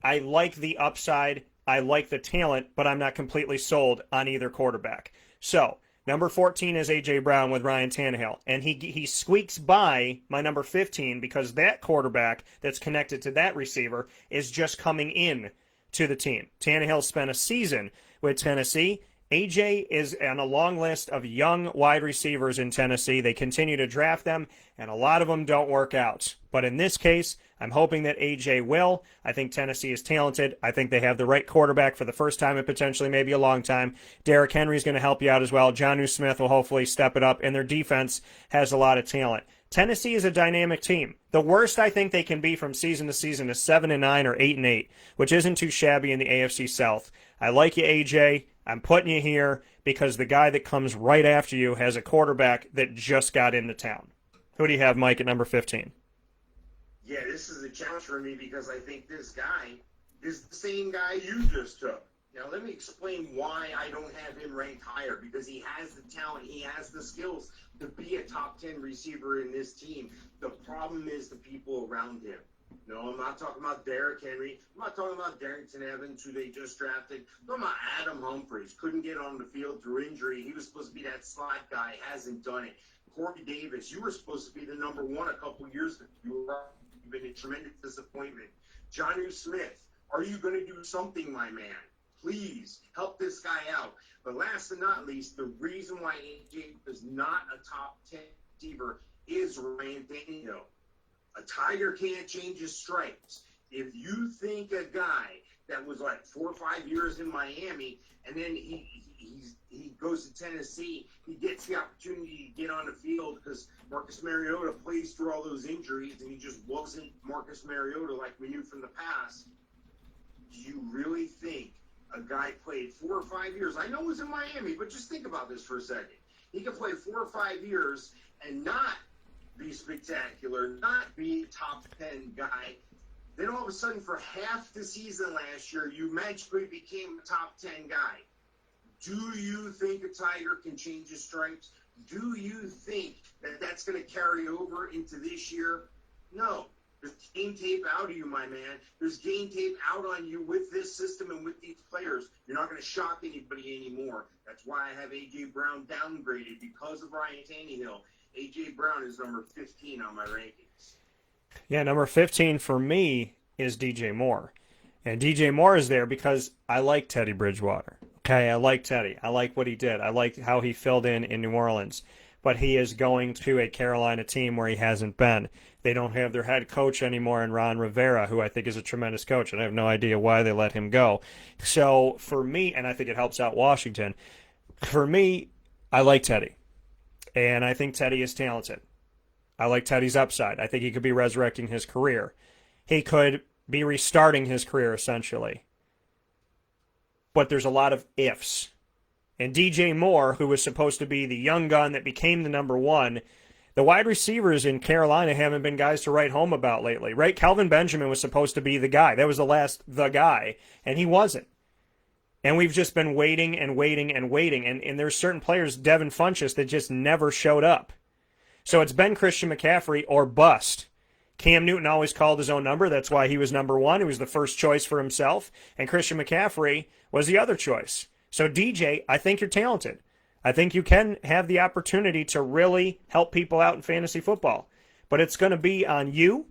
I like the upside, I like the talent, but I'm not completely sold on either quarterback. So, number 14 is A.J. Brown with Ryan Tannehill, and he squeaks by my number 15 because that quarterback that's connected to that receiver is just coming in to the team. Tannehill spent a season with Tennessee. A.J. is on a long list of young wide receivers in Tennessee. They continue to draft them, and a lot of them don't work out. But in this case, I'm hoping that A.J. will. I think Tennessee is talented. I think they have the right quarterback for the first time and potentially maybe a long time. Derrick Henry's going to help you out as well. Juju Smith will hopefully step it up, and their defense has a lot of talent. Tennessee is a dynamic team. The worst I think they can be from season to season is 7-9 or 8-8, which isn't too shabby in the AFC South. I like you, A.J. I'm putting you here because the guy that comes right after you has a quarterback that just got into town. Who do you have, Mike, at number 15? Yeah, this is a challenge for me because I think this guy is the same guy you just took. Now, let me explain why I don't have him ranked higher, because he has the talent, he has the skills to be a top 10 receiver in this team. The problem is the people around him. No, I'm not talking about Derrick Henry. I'm not talking about Darrington Evans, who they just drafted. I'm talking about Adam Humphries. Couldn't get on the field through injury. He was supposed to be that slot guy. Hasn't done it. Corby Davis, you were supposed to be the number one a couple years ago. You've been a tremendous disappointment. Juju Smith, are you going to do something, my man? Please help this guy out. But last but not least, the reason why AJ is not a top 10 receiver is Ryan Tannehill. A tiger can't change his stripes. If you think a guy that was like 4 or 5 years in Miami, and then he goes to Tennessee, he gets the opportunity to get on the field because Marcus Mariota plays through all those injuries, and he just wasn't Marcus Mariota like we knew from the past. Do you really think a guy played 4 or 5 years? I know it was in Miami, but just think about this for a second. He could play 4 or 5 years and not be spectacular, not be a top 10 guy. Then all of a sudden, for half the season last year, you magically became a top 10 guy. Do you think a Tiger can change his stripes? Do you think that that's going to carry over into this year? No. There's game tape out of you, my man. There's game tape out on you with this system and with these players. You're not going to shock anybody anymore. That's why I have A.J. Brown downgraded because of Ryan Tannehill. A.J. Brown is number 15 on my rankings. Yeah, number 15 for me is DJ Moore. And DJ Moore is there because I like Teddy Bridgewater. Okay, I like Teddy. I like what he did. I like how he filled in New Orleans. but he is going to a Carolina team where he hasn't been. They don't have their head coach anymore in Ron Rivera, who I think is a tremendous coach, and I have no idea why they let him go. So for me, and I think it helps out Washington, for me, I like Teddy. And I think Teddy is talented. I like Teddy's upside. I think he could be resurrecting his career. He could be restarting his career, essentially. But there's a lot of ifs. And DJ Moore, who was supposed to be the young gun that became the number one, the wide receivers in Carolina haven't been guys to write home about lately, right? Kelvin Benjamin was supposed to be the guy. That was the guy, and he wasn't. And we've just been waiting and waiting and waiting. And there's certain players, Devin Funchess, that just never showed up. So it's been Christian McCaffrey or bust. Cam Newton always called his own number. That's why he was number one. He was the first choice for himself. And Christian McCaffrey was the other choice. So DJ, I think you're talented. I think you can have the opportunity to really help people out in fantasy football. But it's going to be on you,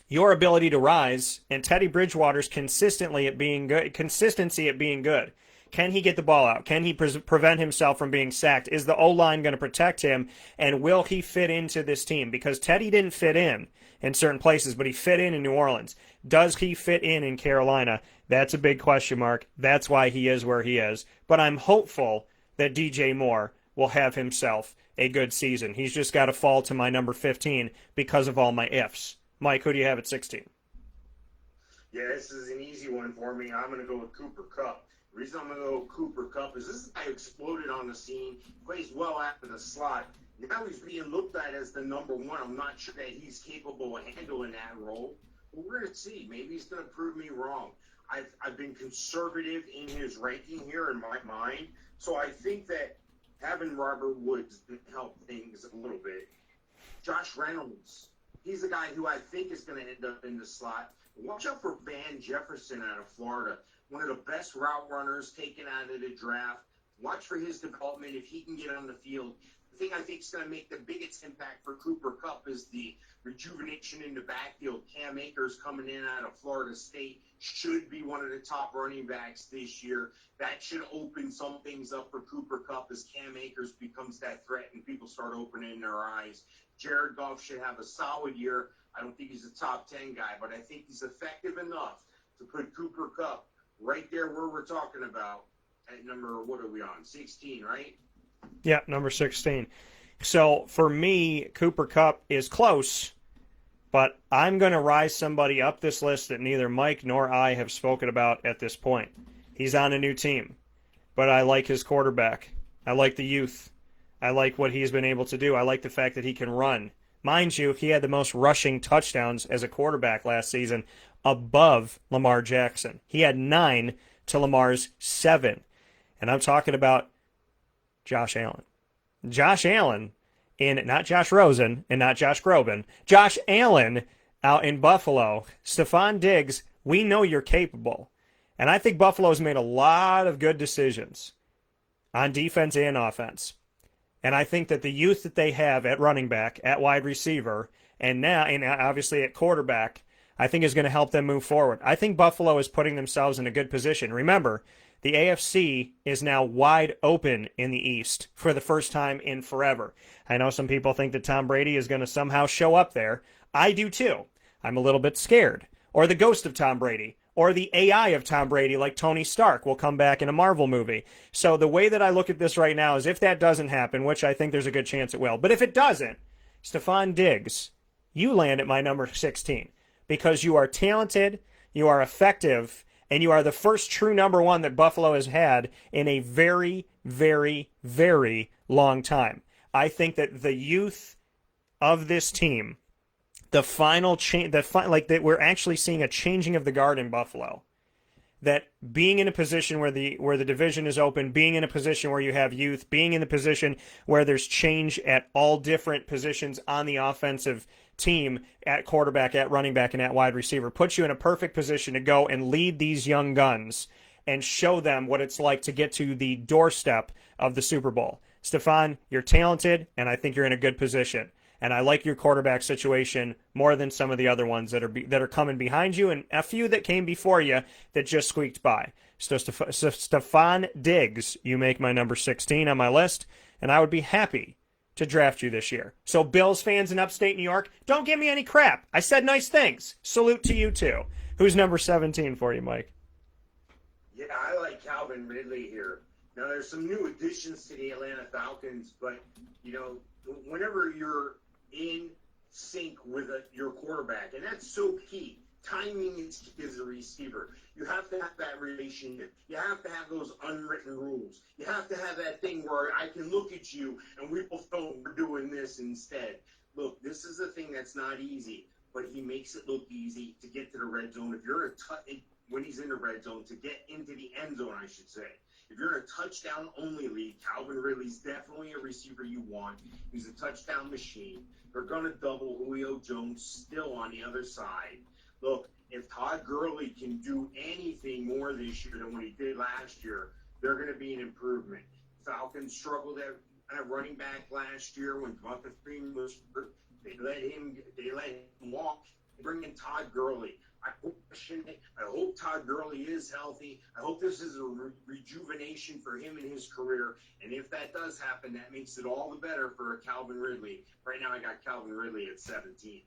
your ability to rise, and Teddy Bridgewater's consistency at being good. Can he get the ball out? Can he prevent himself from being sacked? Is the O-line going to protect him? And will he fit into this team? Because Teddy didn't fit in certain places, but he fit in New Orleans. Does he fit in Carolina? That's a big question mark. That's why he is where he is. But I'm hopeful that DJ Moore will have himself a good season. He's just got to fall to my number 15 because of all my ifs. Mike, who do you have at 16? Yeah, this is an easy one for me. I'm going to go with Cooper Kupp. The reason I'm going to go with Cooper Kupp is this is a guy who exploded on the scene, plays well after the slot. Now he's being looked at as the number one. I'm not sure that he's capable of handling that role. But we're going to see. Maybe he's going to prove me wrong. I've been conservative in his ranking here in my mind. So I think that having Robert Woods help things a little bit. Josh Reynolds, he's a guy who I think is going to end up in the slot. Watch out for Van Jefferson out of Florida, one of the best route runners taken out of the draft. Watch for his development if he can get on the field. The thing I think is going to make the biggest impact for Cooper Kupp is the rejuvenation in the backfield. Cam Akers coming in out of Florida State should be one of the top running backs this year. That should open some things up for Cooper Kupp as Cam Akers becomes that threat and people start opening their eyes. Jared Goff should have a solid year. I don't think he's a top 10 guy, but I think he's effective enough to put Cooper Kupp right there where we're talking about at number, what are we on, 16, right? Yeah, number 16. So for me, Cooper Kupp is close, but I'm going to rise somebody up this list that neither Mike nor I have spoken about at this point. He's on a new team, but I like his quarterback. I like the youth. I like what he's been able to do. I like the fact that he can run. Mind you, he had the most rushing touchdowns as a quarterback last season above Lamar Jackson. He had 9 to Lamar's 7. And I'm talking about Josh Allen. Josh Allen, not Josh Rosen and not Josh Groban. Josh Allen out in Buffalo. Stefan Diggs, we know you're capable. And I think Buffalo's made a lot of good decisions on defense and offense. And I think that the youth that they have at running back, at wide receiver, and obviously at quarterback, I think is going to help them move forward. I think Buffalo is putting themselves in a good position. Remember, the AFC is now wide open in the East for the first time in forever. I know some people think that Tom Brady is going to somehow show up there. I do too. I'm a little bit scared. Or the ghost of Tom Brady. Or the AI of Tom Brady, like Tony Stark, will come back in a Marvel movie. So the way that I look at this right now is if that doesn't happen, which I think there's a good chance it will, but if it doesn't, Stefan Diggs, you land at my number 16 because you are talented, you are effective, and you are the first true number one that Buffalo has had in a very, very, very long time. I think that the youth of this team, the final change, that we're actually seeing a changing of the guard in Buffalo. That being in a position where the division is open, being in a position where you have youth, being in the position where there's change at all different positions on the offensive team, at quarterback, at running back, and at wide receiver, puts you in a perfect position to go and lead these young guns and show them what it's like to get to the doorstep of the Super Bowl. Stefan, you're talented, and I think you're in a good position. And I like your quarterback situation more than some of the other ones that are coming behind you, and a few that came before you that just squeaked by. So Stefan Diggs, you make my number 16 on my list, and I would be happy to draft you this year. So Bills fans in upstate New York, don't give me any crap. I said nice things. Salute to you too. Who's number 17 for you, Mike? Yeah, I like Calvin Ridley here. Now, there's some new additions to the Atlanta Falcons, but, whenever you're in sync with your quarterback, and that's so key. Timing is a receiver. You have to have that relationship. You have to have those unwritten rules. You have to have that thing where I can look at you and we both know we're doing this instead. Look, this is a thing that's not easy, but he makes it look easy to get to the red zone. If you're when he's in the red zone, to get into the end zone, I should say. If you're in a touchdown-only league, Calvin Ridley's definitely a receiver you want. He's a touchdown machine. They're going to double Julio Jones still on the other side. Look, if Todd Gurley can do anything more this year than what he did last year, they're going to be an improvement. Falcons struggled at running back last year when Devonta Freeman was hurt. They let him walk. Bring in Todd Gurley. I hope Todd Gurley is healthy. I hope this is a rejuvenation for him in his career. And if that does happen, that makes it all the better for Calvin Ridley. Right now I got Calvin Ridley at 17.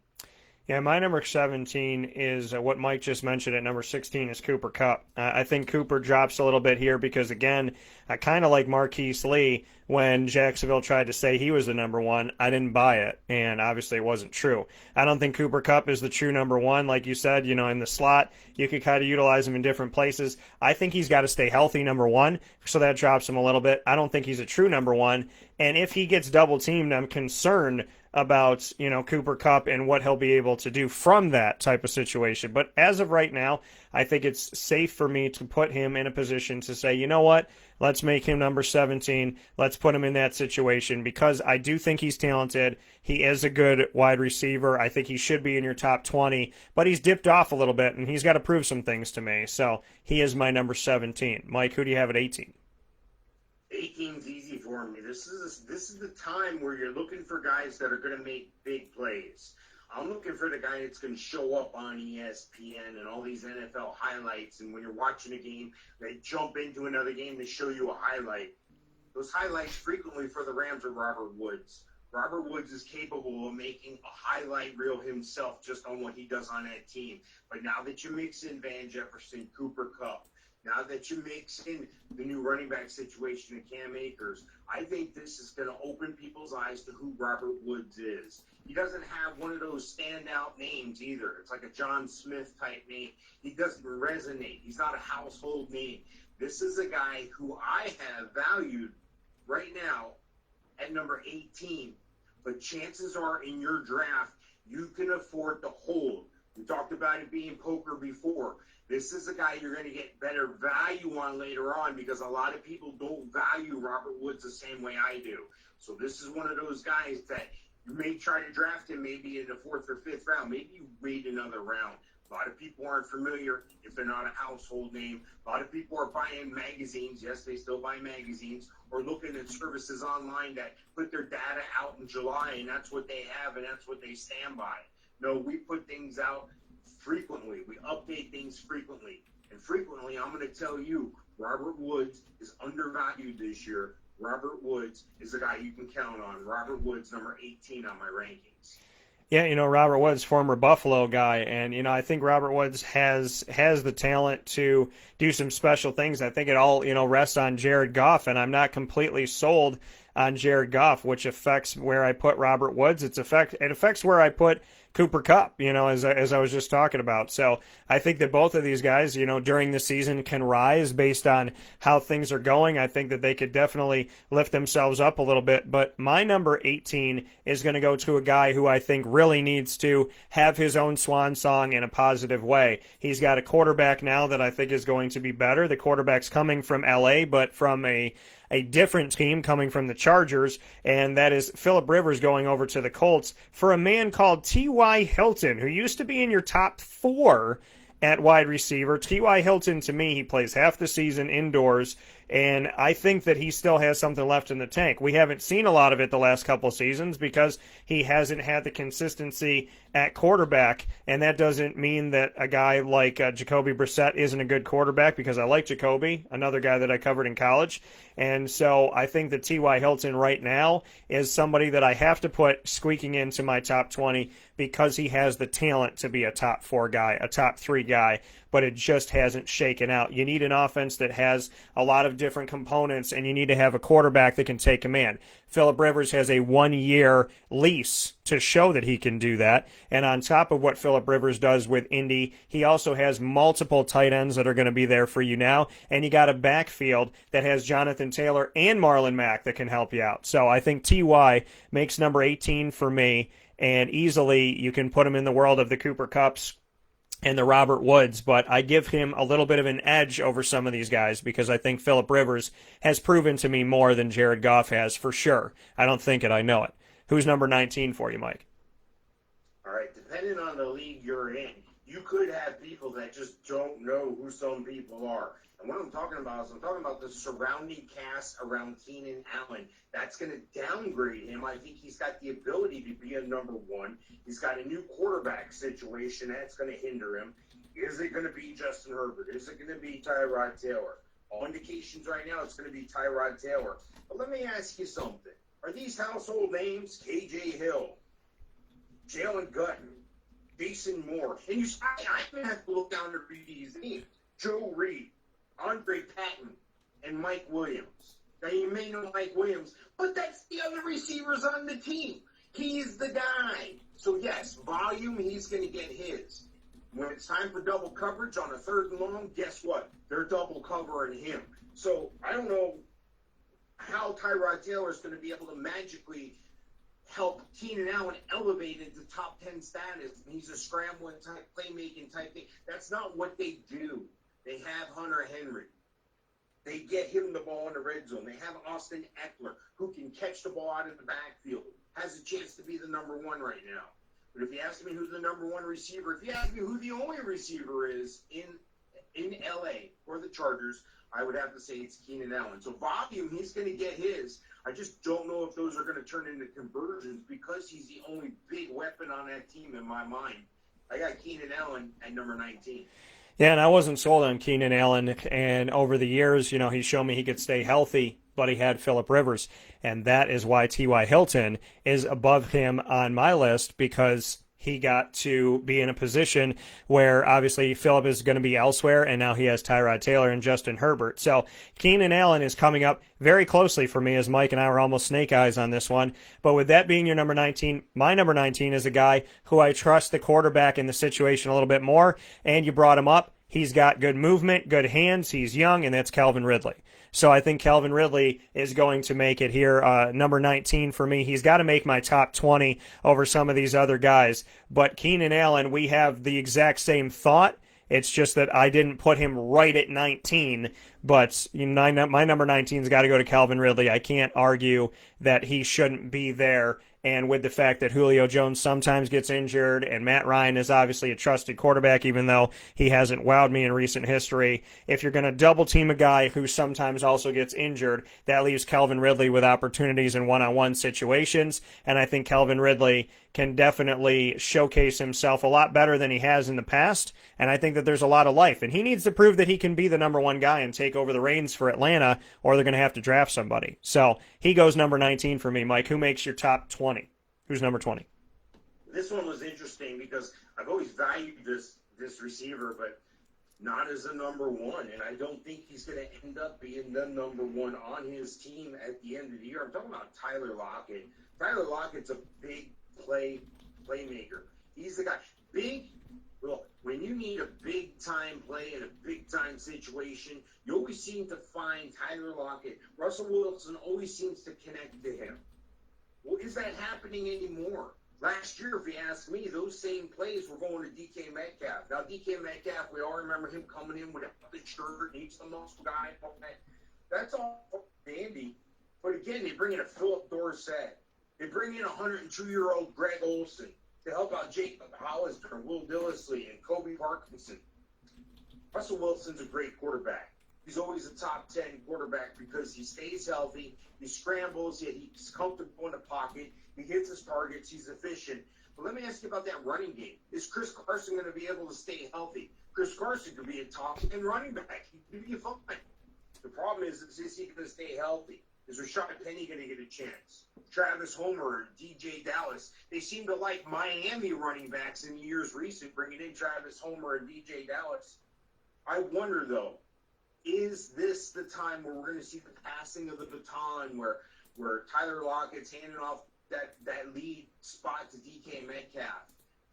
Yeah, my number 17 is what Mike just mentioned. At number 16 is Cooper Kupp. I think Cooper drops a little bit here because, again, I kind of like Marquise Lee. When Jacksonville tried to say he was the number one, I didn't buy it, and obviously it wasn't true. I don't think Cooper Kupp is the true number one. Like you said, in the slot, you could kind of utilize him in different places. I think he's got to stay healthy, number one, so that drops him a little bit. I don't think he's a true number one, and if he gets double-teamed, I'm concerned about, Cooper Kupp and what he'll be able to do from that type of situation. But as of right now, I think it's safe for me to put him in a position to say, you know what, let's make him number 17. Let's put him in that situation because I do think he's talented. He is a good wide receiver. I think he should be in your top 20, but he's dipped off a little bit, and he's got to prove some things to me. So he is my number 17. Mike, who do you have at 18? 18's easy for me. This is the time where you're looking for guys that are going to make big plays. I'm looking for the guy that's going to show up on ESPN and all these NFL highlights. And when you're watching a game, they jump into another game to show you a highlight. Those highlights frequently for the Rams are Robert Woods. Robert Woods is capable of making a highlight reel himself just on what he does on that team. But now that you mix in Van Jefferson, Cooper Kupp, now that you mix in the new running back situation of Cam Akers, I think this is going to open people's eyes to who Robert Woods is. He doesn't have one of those standout names either. It's like a John Smith type name. He doesn't resonate. He's not a household name. This is a guy who I have valued right now at number 18. But chances are in your draft, you can afford to hold. We talked about it being poker before. This is a guy you're going to get better value on later on because a lot of people don't value Robert Woods the same way I do. So this is one of those guys that you may try to draft him maybe in the 4th or 5th round. Maybe you wait another round. A lot of people aren't familiar if they're not a household name. A lot of people are buying magazines. Yes, they still buy magazines or looking at services online that put their data out in July, and that's what they have and that's what they stand by. No, we put things out frequently. We update things frequently. And frequently, I'm going to tell you, Robert Woods is undervalued this year. Robert Woods is a guy you can count on. Robert Woods, number 18 on my rankings. Yeah, Robert Woods, former Buffalo guy, and, I think Robert Woods has the talent to do some special things. I think it all, rests on Jared Goff, and I'm not completely sold on Jared Goff, which affects where I put Robert Woods. It affects where I put Cooper Kupp, as I was just talking about. So I think that both of these guys, during the season can rise based on how things are going. I think that they could definitely lift themselves up a little bit. But my number 18 is going to go to a guy who I think really needs to have his own swan song in a positive way. He's got a quarterback now that I think is going to be better. The quarterback's coming from LA, but from a different team coming from the Chargers, and that is Phillip Rivers going over to the Colts for a man called T.Y. Hilton, who used to be in your top 4 at wide receiver. T.Y. Hilton, to me, he plays half the season indoors, And I think that he still has something left in the tank. We haven't seen a lot of it the last couple of seasons because he hasn't had the consistency at quarterback. And that doesn't mean that a guy like Jacoby Brissett isn't a good quarterback, because I like Jacoby, another guy that I covered in college. And so I think that T.Y. Hilton right now is somebody that I have to put squeaking into my top 20 because he has the talent to be a top 4 guy, a top 3 guy, but it just hasn't shaken out. You need an offense that has a lot of different components, and you need to have a quarterback that can take command. Phillip Rivers has a 1-year lease to show that he can do that. And on top of what Phillip Rivers does with Indy, he also has multiple tight ends that are going to be there for you now. And you got a backfield that has Jonathan Taylor and Marlon Mack that can help you out. So I think T.Y. makes number 18 for me. And easily you can put him in the world of the Cooper Kupps and the Robert Woods, but I give him a little bit of an edge over some of these guys because I think Phillip Rivers has proven to me more than Jared Goff has, for sure. I don't think it, I know it. Who's number 19 for you, Mike? All right, depending on the league you're in, you could have people that just don't know who some people are. And what I'm talking about is I'm talking about the surrounding cast around Keenan Allen. That's going to downgrade him. I think he's got the ability to be a number 1. He's got a new quarterback situation that's going to hinder him. Is it going to be Justin Herbert? Is it going to be Tyrod Taylor? All indications right now it's going to be Tyrod Taylor. But let me ask you something. Are these household names K.J. Hill, Jalen Gutton, Jason Moore? And I even have to look down to read these names. Joe Reed, Andre Patton, and Mike Williams. Now, you may know Mike Williams, but that's the other receivers on the team. He's the guy. So, yes, volume, he's going to get his. When it's time for double coverage on a 3rd and long, guess what? They're double covering him. So, I don't know how Tyrod Taylor is going to be able to magically help Keenan Allen elevate into top 10 status. He's a scrambling type, playmaking type thing. That's not what they do. They have Hunter Henry. They get him the ball in the red zone. They have Austin Eckler, who can catch the ball out of the backfield, has a chance to be the number 1 right now. But if you ask me who the number 1 receiver, if you ask me who the only receiver is in L.A. or the Chargers, I would have to say it's Keenan Allen. So volume, he's going to get his. I just don't know if those are going to turn into conversions because he's the only big weapon on that team in my mind. I got Keenan Allen at number 19. Yeah, and I wasn't sold on Keenan Allen, and over the years, he's shown me he could stay healthy, but he had Phillip Rivers, and that is why T.Y. Hilton is above him on my list, because he got to be in a position where obviously Phillip is going to be elsewhere, and now he has Tyrod Taylor and Justin Herbert. So Keenan Allen is coming up very closely for me, as Mike and I were almost snake eyes on this one. But with that being your number 19, my number 19 is a guy who I trust the quarterback in the situation a little bit more, and you brought him up. He's got good movement, good hands, he's young, and that's Calvin Ridley. So I think Calvin Ridley is going to make it here, number 19 for me. He's got to make my top 20 over some of these other guys. But Keenan Allen, we have the exact same thought. It's just that I didn't put him right at 19. But my number 19's got to go to Calvin Ridley. I can't argue that he shouldn't be there. And with the fact that Julio Jones sometimes gets injured, and Matt Ryan is obviously a trusted quarterback, even though he hasn't wowed me in recent history, if you're going to double team a guy who sometimes also gets injured, that leaves Calvin Ridley with opportunities in one-on-one situations. And I think Calvin Ridley can definitely showcase himself a lot better than he has in the past. And I think that there's a lot of life. And he needs to prove that he can be the number 1 guy and take over the reins for Atlanta, or they're going to have to draft somebody. So he goes number 19 for me. Mike, who makes your top 20? Who's number 20? This one was interesting because I've always valued this receiver, but not as a number 1. And I don't think he's going to end up being the number 1 on his team at the end of the year. I'm talking about Tyler Lockett. Tyler Lockett's a big playmaker. He's the guy. Well, when you need a big-time play in a big-time situation, you always seem to find Tyler Lockett. Russell Wilson always seems to connect to him. Well, is that happening anymore? Last year, if you ask me, those same plays were going to DK Metcalf. Now, DK Metcalf, we all remember him coming in without the shirt, and he's the muscle guy. That's all dandy. But again, they bring in a Philip Dorsett. They bring in a 102-year-old Greg Olsen to help out Jacob Hollister and Will Dillesley and Kobe Parkinson. Russell Wilson's a great quarterback. he's always a top 10 quarterback because he stays healthy, he scrambles, yet he's comfortable in the pocket, he hits his targets, he's efficient. But let me ask you about that running game. Is Chris Carson going to be able to stay healthy? Chris Carson could be a top 10 running back. He could be fine. The problem is he going to stay healthy? Is Rashad Penny going to get a chance? Travis Homer, DJ Dallas. They seem to like Miami running backs in the years recent, bringing in Travis Homer and DJ Dallas. I wonder, though, is this the time where we're going to see the passing of the baton, where Tyler Lockett's handing off that lead spot to DK Metcalf?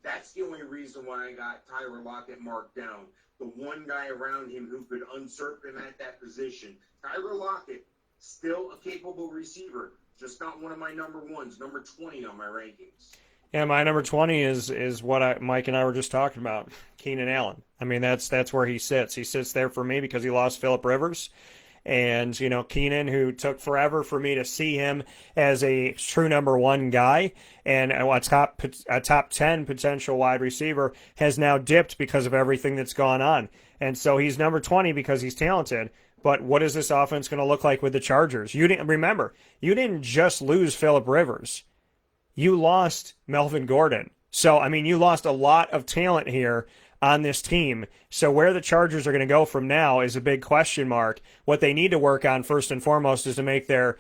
That's the only reason why I got Tyler Lockett marked down. The one guy around him who could usurp him at that position. Tyler Lockett, still a capable receiver, just not one of my number ones, number 20 on my rankings. Yeah, my number 20 is what Mike and I were just talking about, Keenan Allen. I mean, that's where he sits. He sits there for me because he lost Phillip Rivers. And, you know, Keenan, who took forever for me to see him as a true number one guy and a top 10 potential wide receiver, has now dipped because of everything that's gone on. And so he's number 20 because he's talented. But what is this offense going to look like with the Chargers? You didn't just lose Phillip Rivers. You lost Melvin Gordon. So, I mean, you lost a lot of talent here on this team. So where the Chargers are going to go from now is a big question mark. What they need to work on first and foremost is to make their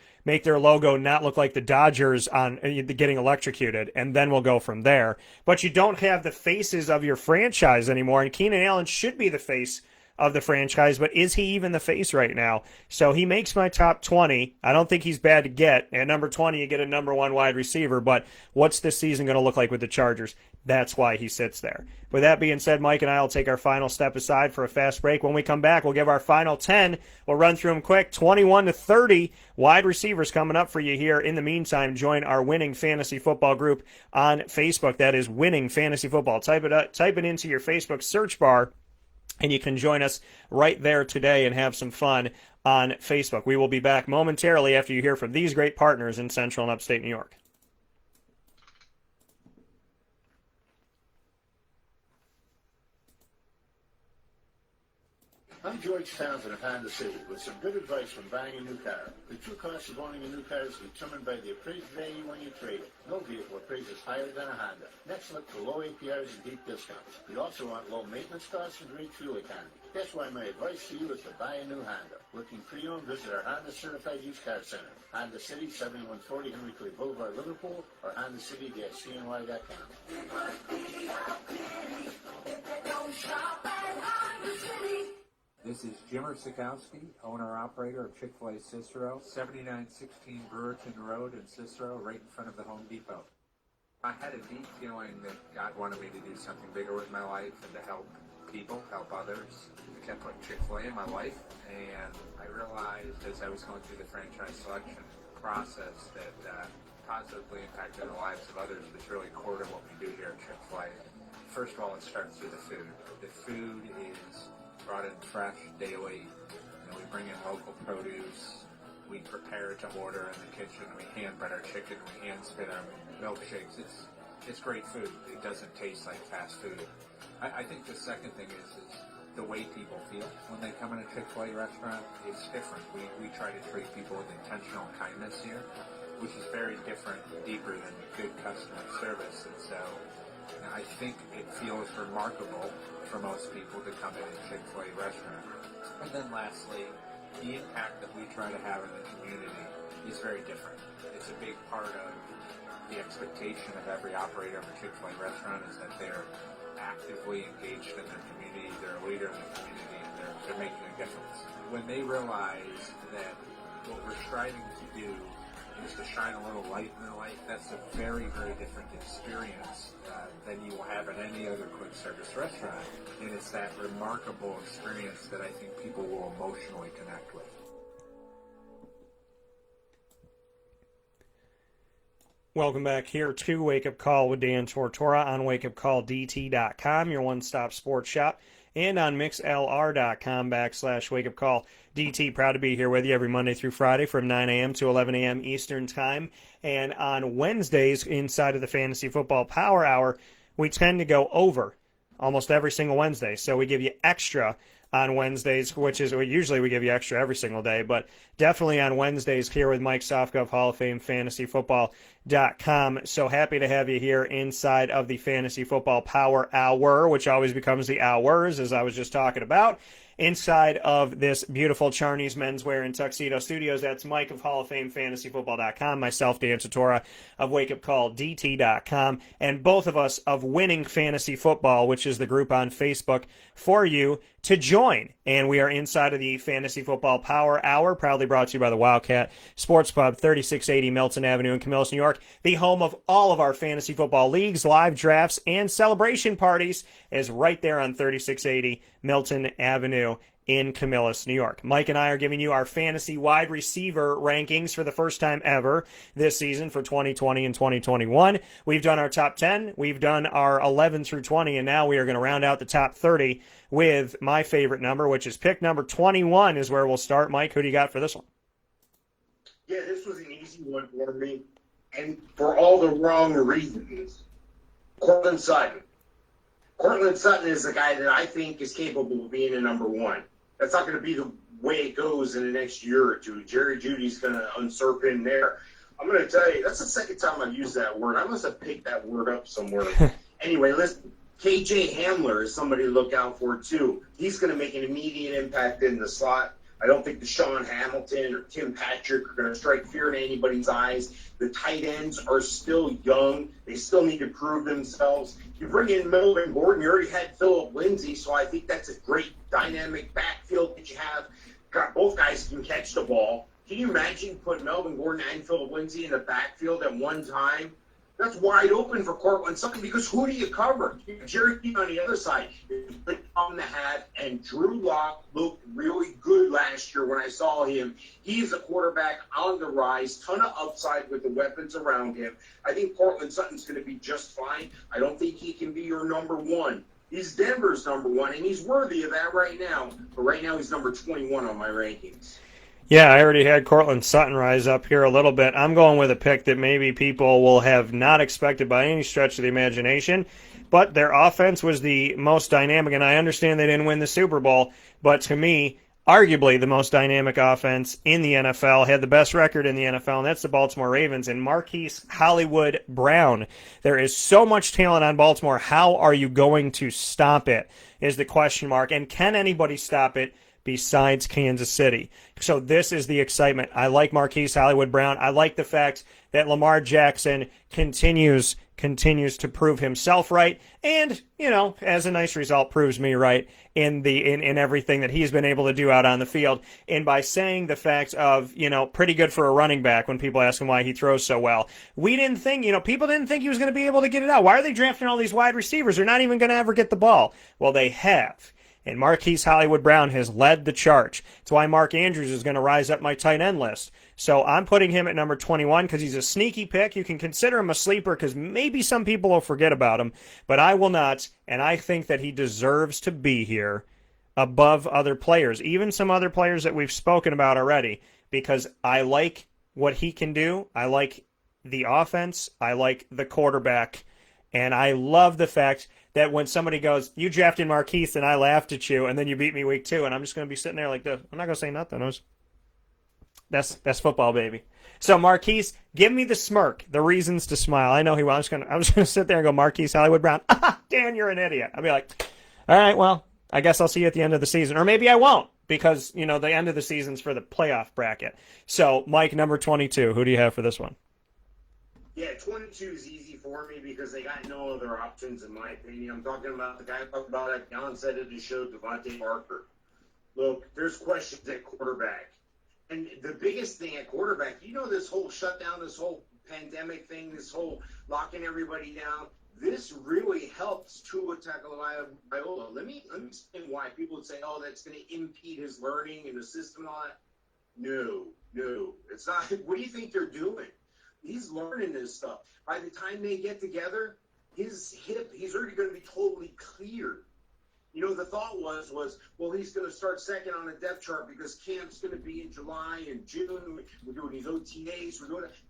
logo not look like the Dodgers on getting electrocuted, and then we'll go from there. But you don't have the faces of your franchise anymore, and Keenan Allen should be the face of the franchise, but is he even the face right now? So he makes my top 20. I don't think he's bad to get. At number 20, you get a number one wide receiver, but what's this season going to look like with the Chargers? That's why he sits there. With that being said, Mike and I will take our final step aside for a fast break. When we come back, we'll give our final 10. We'll run through them quick. 21 to 30 wide receivers coming up for you here. In the meantime, join our Winning Fantasy Football group on Facebook. That is Winning Fantasy Football. Type it into your Facebook search bar, and you can join us right there today and have some fun on Facebook. We will be back momentarily after you hear from these great partners in Central and Upstate New York. I'm George Townsend of Honda City with some good advice when buying a new car. The true cost of owning a new car is determined by the appraised value when you trade it. No vehicle appraises higher than a Honda. Next, look for low APRs and deep discounts. You also want low maintenance costs and great fuel economy. That's why my advice to you is to buy a new Honda. Looking pre-owned, visit our Honda Certified Used Car Center. Honda City, 7140 Henry Clay Boulevard, Liverpool, or HondaCity-CNY.com. This is Jimmer Sikowski, owner-operator of Chick-fil-A Cicero, 7916 Brewerton Road in Cicero, right in front of the Home Depot. I had a deep feeling that God wanted me to do something bigger with my life and to help people, help others. I kept putting Chick-fil-A in my life, and I realized as I was going through the franchise selection process that positively impacted the lives of others was really core to what we do here at Chick-fil-A. First of all, it starts with the food. The food is brought in fresh daily. We bring in local produce. We prepare it to order in the kitchen. We hand bread our chicken. We hand spit our milkshakes. It's great food. It doesn't taste like fast food. I think the second thing is the way people feel when they come in a Chick-fil-A restaurant is different. We try to treat people with intentional kindness here, which is very different, deeper than good customer service. And so I think it feels remarkable for most people to come in a Chick-fil-A restaurant. And then lastly, the impact that we try to have in the community is very different. It's a big part of the expectation of every operator of a Chick-fil-A restaurant is that they're actively engaged in their community, they're a leader in the community, and they're making a difference. When they realize that what we're striving to do is to shine a little light in their life, that's a very, very different experience than you will have at any other quick service restaurant. And it's that remarkable experience that I think people will emotionally connect with. Welcome back here to Wake Up Call with Dan Tortora on wakeupcalldt.com, your one-stop sports shop, and on mixlr.com/wakeupcalldt. Proud to be here with you every Monday through Friday from 9 a.m. to 11 a.m. Eastern Time. And on Wednesdays, inside of the Fantasy Football Power Hour, we tend to go over almost every single Wednesday. So we give you extra on Wednesdays, which is usually we give you extra every single day, but definitely on Wednesdays here with Mike Sofka of Hall of Fame FantasyFootball.com. So happy to have you here inside of the Fantasy Football Power Hour, which always becomes the hours, as I was just talking about. Inside of this beautiful Charney's Menswear and Tuxedo Studios, that's Mike of Hall of Fame FantasyFootball.com, myself, Dan Tortora of WakeUpCallDT.com, and both of us of Winning Fantasy Football, which is the group on Facebook for you to join. And we are inside of the Fantasy Football Power Hour, proudly brought to you by the Wildcat Sports Pub, 3680 Milton Avenue in Camillus, New York, the home of all of our fantasy football leagues, live drafts, and celebration parties, is right there on 3680 Milton Avenue in Camillus, New York. Mike and I are giving you our fantasy wide receiver rankings for the first time ever this season for 2020 and 2021. We've done our top 10, we've done our 11 through 20, and now we are going to round out the top 30 with my favorite number, which is pick number 21 is where we'll start. Mike, who do you got for this one? Yeah, this was an easy one for me, and for all the wrong reasons. Cortland Sutton. Cortland Sutton is the guy that I think is capable of being a number one. That's not going to be the way it goes in the next year or two. Jerry Judy's going to usurp him there. I'm going to tell you, that's the second time I've used that word. I must have picked that word up somewhere. Anyway, listen, KJ Hamler is somebody to look out for, too. He's going to make an immediate impact in the slot. I don't think Deshaun Hamilton or Tim Patrick are going to strike fear in anybody's eyes. The tight ends are still young. They still need to prove themselves. You bring in Melvin Gordon. You already had Phillip Lindsay, so I think that's a great dynamic backfield that you have. Both guys can catch the ball. Can you imagine putting Melvin Gordon and Phillip Lindsay in the backfield at one time? That's wide open for Cortland Sutton because who do you cover? You have Jerry King on the other side. It's a good problem to have, and Drew Lock looked really good last year when I saw him. He is a quarterback on the rise, ton of upside with the weapons around him. I think Cortland Sutton's going to be just fine. I don't think he can be your number one. He's Denver's number one, and he's worthy of that right now. But right now he's number 21 on my rankings. Yeah, I already had Cortland Sutton rise up here a little bit. I'm going with a pick that maybe people will have not expected by any stretch of the imagination, but their offense was the most dynamic, and I understand they didn't win the Super Bowl, but to me, arguably the most dynamic offense in the NFL, had the best record in the NFL, and that's the Baltimore Ravens, and Marquise Hollywood Brown. There is so much talent on Baltimore. How are you going to stop it is the question mark, and can anybody stop it besides Kansas City? So this is the excitement. I like Marquise Hollywood Brown. I like the fact that Lamar Jackson continues to prove himself right, and, you know, as a nice result, proves me right in everything that he's been able to do out on the field. And by saying the fact of, you know, pretty good for a running back when people ask him why he throws so well. We didn't think, people didn't think he was going to be able to get it out. Why are they drafting all these wide receivers? They're not even going to ever get the ball. Well, they have. And Marquise Hollywood Brown has led the charge. That's why Mark Andrews is going to rise up my tight end list. So I'm putting him at number 21 because he's a sneaky pick. You can consider him a sleeper because maybe some people will forget about him, but I will not. And I think that he deserves to be here above other players, even some other players that we've spoken about already, because I like what he can do. I like the offense. I like the quarterback. And I love the fact that when somebody goes, you drafted Marquise and I laughed at you, and then you beat me week 2, and I'm just going to be sitting there like this. I'm not going to say nothing. That's football, baby. So Marquise, give me the smirk, the reasons to smile. I know he will. I'm just going to sit there and go, Marquise Hollywood Brown. Dan, you're an idiot. I'll be like, all right, well, I guess I'll see you at the end of the season. Or maybe I won't, because, the end of the season's for the playoff bracket. So, Mike, number 22, who do you have for this one? Yeah, 22 is easy for me because they got no other options, in my opinion. I'm talking about the guy I talked about at the onset of the show, Devonte Parker. Look, there's questions at quarterback. And the biggest thing at quarterback, this whole shutdown, this whole pandemic thing, this whole locking everybody down, this really helps Tua Tagovailoa. Let me explain why. People would say, oh, that's going to impede his learning and the system and all that. No, it's not. What do you think they're doing? He's learning this stuff. By the time they get together, his hip, he's already going to be totally clear. The thought was, well, he's going to start second on the depth chart because camp's going to be in July and June. We're doing these OTAs.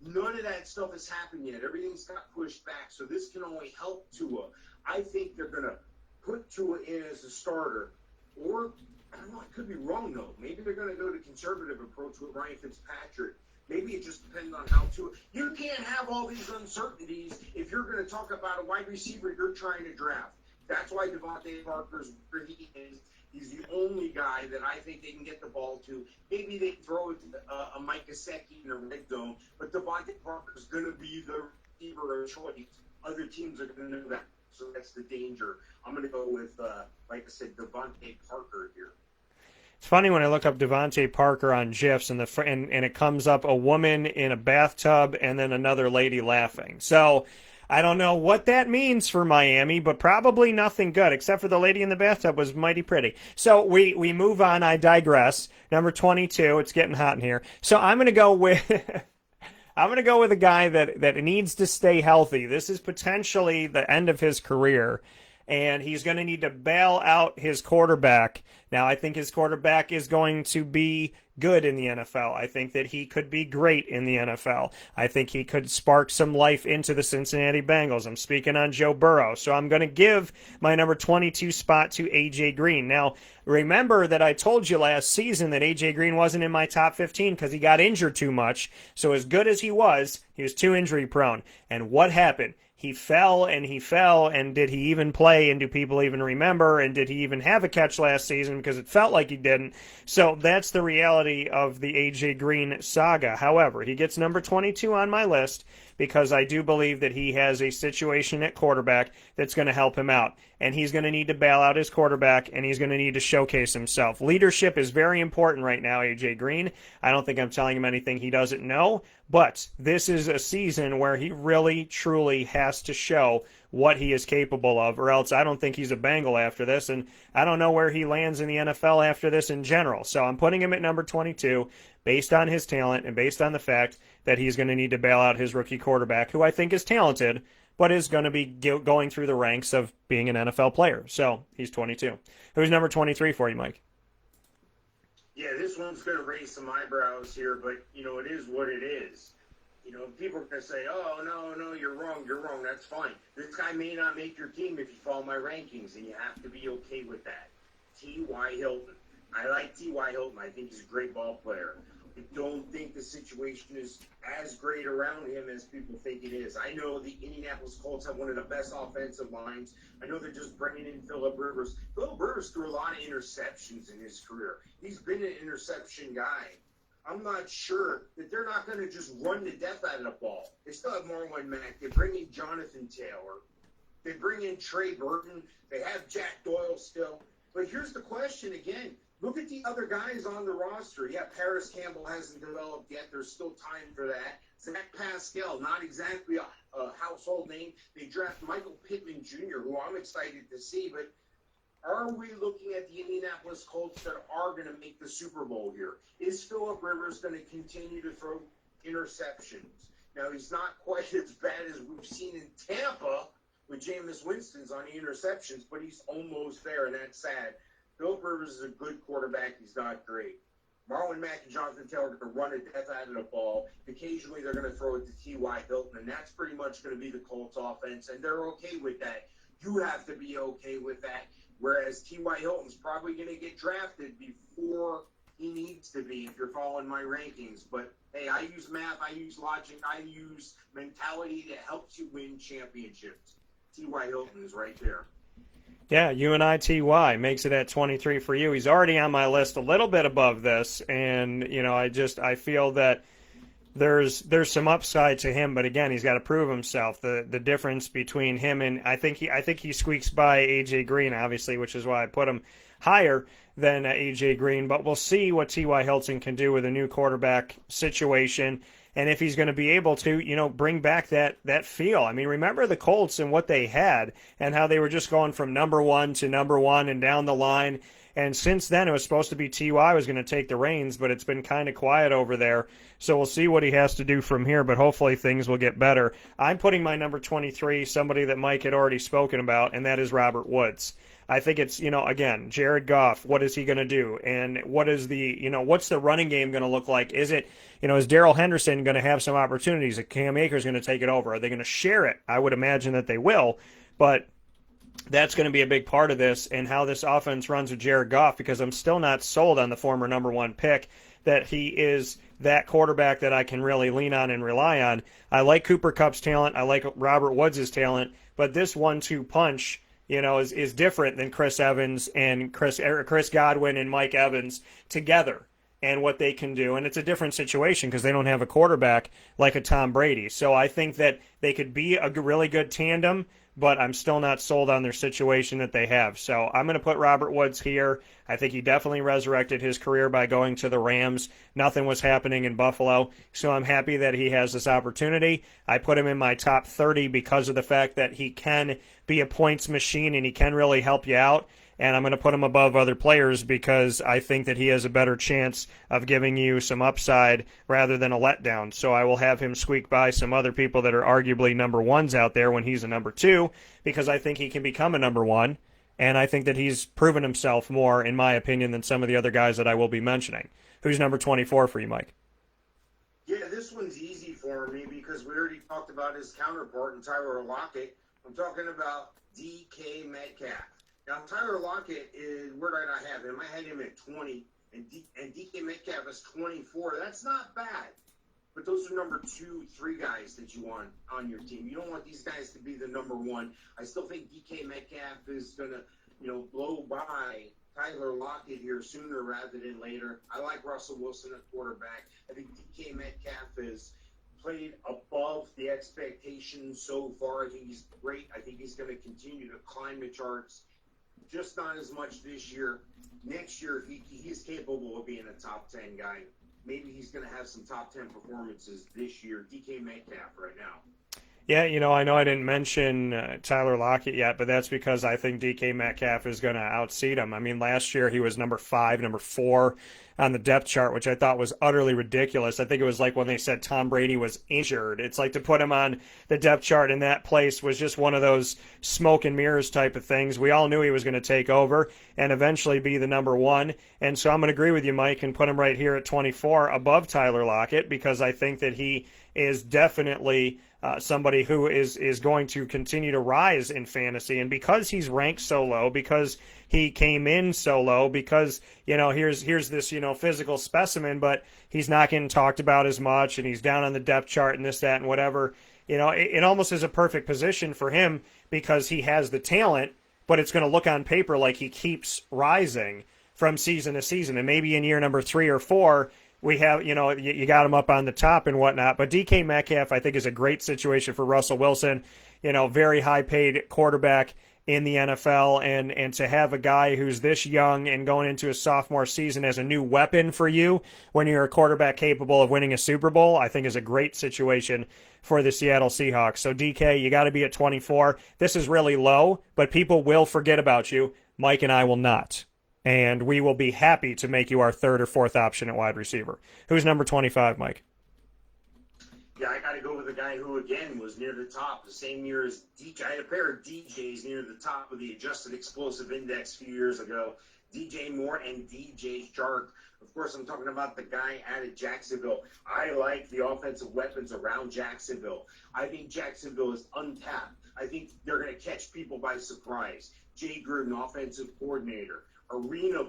None of that stuff has happened yet. Everything's got pushed back. So this can only help Tua. I think they're going to put Tua in as a starter, or I don't know. I could be wrong, though. Maybe they're going to go the conservative approach with Ryan Fitzpatrick. Maybe it just depends on how to. You can't have all these uncertainties if you're going to talk about a wide receiver you're trying to draft. That's why Devonte Parker's where he is. He's the only guy that I think they can get the ball to. Maybe they throw it to a Mike Gesicki in a red zone, but Devonte Parker's going to be the receiver of choice. Other teams are going to know that. So that's the danger. I'm going to go with, like I said, Devonte Parker here. It's funny when I look up Devonte Parker on GIFs and it comes up a woman in a bathtub and then another lady laughing. So I don't know what that means for Miami, but probably nothing good, except for the lady in the bathtub was mighty pretty. So we move on. I digress. Number 22. It's getting hot in here. So I'm going to go with I'm going to go with a guy that needs to stay healthy. This is potentially the end of his career, and he's going to need to bail out his quarterback. Now, I think his quarterback is going to be good in the NFL. I think that he could be great in the NFL. I think he could spark some life into the Cincinnati Bengals. I'm speaking on Joe Burrow. So I'm going to give my number 22 spot to A.J. Green. Now, remember that I told you last season that A.J. Green wasn't in my top 15 because he got injured too much. So as good as he was too injury prone. And what happened? He fell, and did he even play, and do people even remember, and did he even have a catch last season, because it felt like he didn't. So that's the reality of the A.J. Green saga. However, he gets number 22 on my list because I do believe that he has a situation at quarterback that's going to help him out. And he's going to need to bail out his quarterback, and he's going to need to showcase himself. Leadership is very important right now, A.J. Green. I don't think I'm telling him anything he doesn't know, but this is a season where he really, truly has to show what he is capable of, or else I don't think he's a Bengal after this, and I don't know where he lands in the NFL after this in general. So I'm putting him at number 22 based on his talent and based on the fact that he's going to need to bail out his rookie quarterback, who I think is talented, but is going to be going through the ranks of being an NFL player. So he's 22. Who's number 23 for you, Mike? Yeah, this one's going to raise some eyebrows here, but, it is what it is. People are going to say, oh, no, you're wrong, that's fine. This guy may not make your team if you follow my rankings, and you have to be okay with that. T.Y. Hilton. I like T.Y. Hilton. I think he's a great ball player. I don't think the situation is as great around him as people think it is. I know the Indianapolis Colts have one of the best offensive lines. I know they're just bringing in Phillip Rivers. Phillip Rivers threw a lot of interceptions in his career. He's been an interception guy. I'm not sure that they're not going to just run to death out of the ball. They still have Marlon Mack. They bring in Jonathan Taylor. They bring in Trey Burton. They have Jack Doyle still. But here's the question again. Look at the other guys on the roster. Yeah, Paris Campbell hasn't developed yet. There's still time for that. Zach Pascal, not exactly a household name. They draft Michael Pittman Jr., who I'm excited to see. But are we looking at the Indianapolis Colts that are going to make the Super Bowl here? Is Phillip Rivers going to continue to throw interceptions? Now, he's not quite as bad as we've seen in Tampa with Jameis Winston's on the interceptions, but he's almost there, and that's sad. Phillip Rivers is a good quarterback. He's not great. Marlon Mack and Jonathan Taylor are going to run a death out of the ball. Occasionally, they're going to throw it to T.Y. Hilton, and that's pretty much going to be the Colts offense, and they're okay with that. You have to be okay with that, whereas T.Y. Hilton's probably going to get drafted before he needs to be if you're following my rankings. But, hey, I use math, I use logic, I use mentality that helps you win championships. T.Y. Hilton is right there. Yeah, UNITY makes it at 23 for you. He's already on my list a little bit above this, and I feel that there's some upside to him, but again, he's got to prove himself. The difference between him and I think he squeaks by AJ Green, obviously, which is why I put him higher than AJ Green. But we'll see what T.Y. Hilton can do with a new quarterback situation. And if he's going to be able to, bring back that feel. I mean, remember the Colts and what they had and how they were just going from number one to number one and down the line. And since then, it was supposed to be T.Y. was going to take the reins, but it's been kind of quiet over there. So we'll see what he has to do from here, but hopefully things will get better. I'm putting my number 23, somebody that Mike had already spoken about, and that is Robert Woods. I think it's, again, Jared Goff, what is he going to do? And what is what's the running game going to look like? Is it, is Darrell Henderson going to have some opportunities? Is Cam Akers going to take it over? Are they going to share it? I would imagine that they will. But that's going to be a big part of this and how this offense runs with Jared Goff, because I'm still not sold on the former number one pick that he is that quarterback that I can really lean on and rely on. I like Cooper Kupp's talent. I like Robert Woods' talent, but this 1-2 punch, is different than Chris Evans and Chris Godwin and Mike Evans together and what they can do. And it's a different situation because they don't have a quarterback like a Tom Brady. So I think that they could be a really good tandem, but I'm still not sold on their situation that they have. So I'm going to put Robert Woods here. I think he definitely resurrected his career by going to the Rams. Nothing was happening in Buffalo, so I'm happy that he has this opportunity. I put him in my top 30 because of the fact that he can be a points machine and he can really help you out. And I'm going to put him above other players because I think that he has a better chance of giving you some upside rather than a letdown. So I will have him squeak by some other people that are arguably number ones out there when he's a number two, because I think he can become a number one. And I think that he's proven himself more, in my opinion, than some of the other guys that I will be mentioning. Who's number 24 for you, Mike? Yeah, this one's easy for me because we already talked about his counterpart in Tyler Lockett. I'm talking about DK Metcalf. Now, Tyler Lockett is, where did I have him? I had him at 20, and DK Metcalf is 24. That's not bad. But those are number 2, 3 guys that you want on your team. You don't want these guys to be the number one. I still think DK Metcalf is going to, blow by Tyler Lockett here sooner rather than later. I like Russell Wilson at quarterback. I think DK Metcalf has played above the expectations so far. I think he's great. I think he's going to continue to climb the charts. Just not as much this year. Next year, he's capable of being a top 10 guy. Maybe he's going to have some top 10 performances this year. DK Metcalf right now. Yeah, I know I didn't mention Tyler Lockett yet, but that's because I think DK Metcalf is going to outseed him. I mean, last year he was number 5, number 4 on the depth chart, which I thought was utterly ridiculous. I think it was like when they said Tom Brady was injured. It's like to put him on the depth chart in that place was just one of those smoke and mirrors type of things. We all knew he was going to take over and eventually be the number one. And so I'm going to agree with you, Mike, and put him right here at 24 above Tyler Lockett because I think that he is definitely somebody who is going to continue to rise in fantasy. And because he's ranked so low, because he came in so low, because, here's this, physical specimen, but he's not getting talked about as much and he's down on the depth chart and this, that, and whatever. It almost is a perfect position for him because he has the talent, but it's going to look on paper like he keeps rising from season to season. And maybe in year number 3 or 4, we have, you got him up on the top and whatnot. But DK Metcalf, I think, is a great situation for Russell Wilson, very high-paid quarterback in the NFL. And to have a guy who's this young and going into his sophomore season as a new weapon for you when you're a quarterback capable of winning a Super Bowl, I think is a great situation for the Seattle Seahawks. So, DK, you got to be at 24. This is really low, but people will forget about you. Mike and I will not. And we will be happy to make you our 3rd or 4th option at wide receiver. Who's number 25, Mike? Yeah, I got to go with a guy who, again, was near the top the same year as DJ. I had a pair of DJs near the top of the adjusted explosive index a few years ago. DJ Moore and DJ Chark. Of course, I'm talking about the guy out of Jacksonville. I like the offensive weapons around Jacksonville. I think Jacksonville is untapped. I think they're going to catch people by surprise. Jay Gruden, offensive coordinator. Arena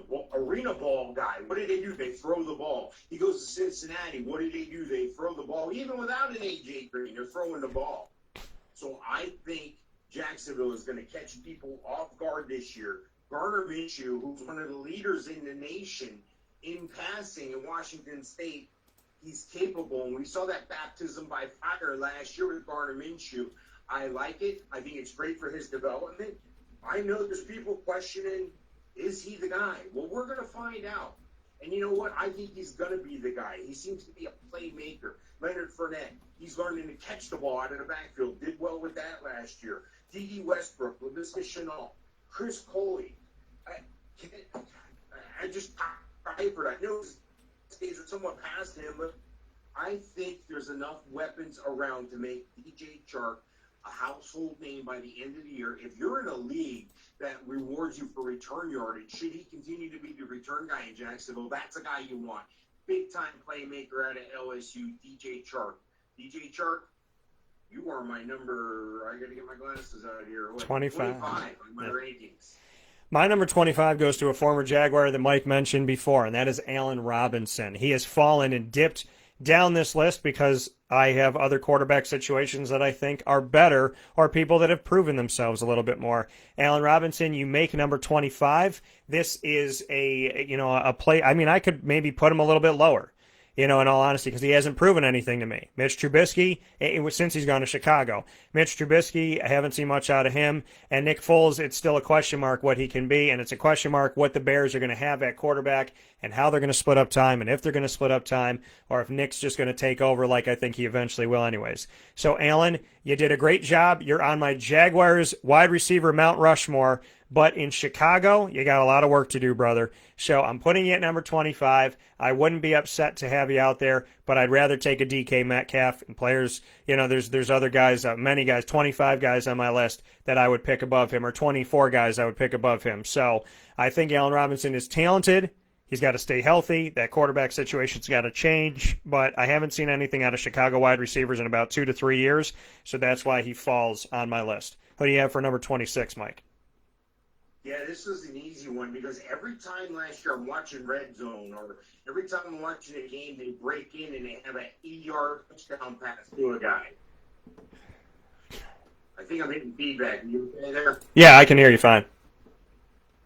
ball guy. What did they do? They throw the ball. He goes to Cincinnati. What did they do? They throw the ball. Even without an A.J. Green, they're throwing the ball. So I think Jacksonville is going to catch people off guard this year. Garner Mitchu, who's one of the leaders in the nation in passing in Washington State, he's capable. And we saw that baptism by fire last year with Garner Minshew. I like it. I think it's great for his development. I know there's people questioning, is he the guy? Well, we're going to find out. And you know what? I think he's going to be the guy. He seems to be a playmaker. Leonard Fournette, he's learning to catch the ball out of the backfield. Did well with that last year. D.D. Westbrook, LaVisca Chenault, Chris Coley. I just pray for that. I know his days are somewhat past him, but I think there's enough weapons around to make DJ Chark a household name by the end of the year. If you're in a league that rewards you for return yardage, should he continue to be the return guy in Jacksonville, that's a guy you want. Big-time playmaker out of LSU, DJ Chark. DJ Chark, You are my number. I got to get my glasses out here. What, 25. 25 on my rankings. My number 25 goes to a former Jaguar that Mike mentioned before, and that is Allen Robinson. He has fallen and dipped down this list because I have other quarterback situations that I think are better, or people that have proven themselves a little bit more. Allen Robinson, you make number 25. This is a play. I mean, I could maybe put him a little bit lower, in all honesty, because he hasn't proven anything to me. Mitch Trubisky, since he's gone to Chicago. Mitch Trubisky, I haven't seen much out of him. And Nick Foles, it's still a question mark what he can be, and it's a question mark what the Bears are going to have at quarterback and how they're going to split up time, and if they're going to split up time, or if Nick's just going to take over like I think he eventually will anyways. So, Allen, you did a great job. You're on my Jaguars wide receiver Mount Rushmore, but in Chicago, you got a lot of work to do, brother. So I'm putting you at number 25. I wouldn't be upset to have you out there, but I'd rather take a DK Metcalf and players. There's other guys, many guys, 25 guys on my list that I would pick above him, or 24 guys I would pick above him. So I think Allen Robinson is talented. He's got to stay healthy. That quarterback situation's got to change, but I haven't seen anything out of Chicago wide receivers in about 2 to 3 years, so that's why he falls on my list. Who do you have for number 26, Mike? Yeah, this was an easy one because every time last year I'm watching Red Zone, or every time I'm watching a game, they break in and they have an 8-yard touchdown pass to a guy. I think I'm hitting feedback. You okay there? Yeah, I can hear you fine.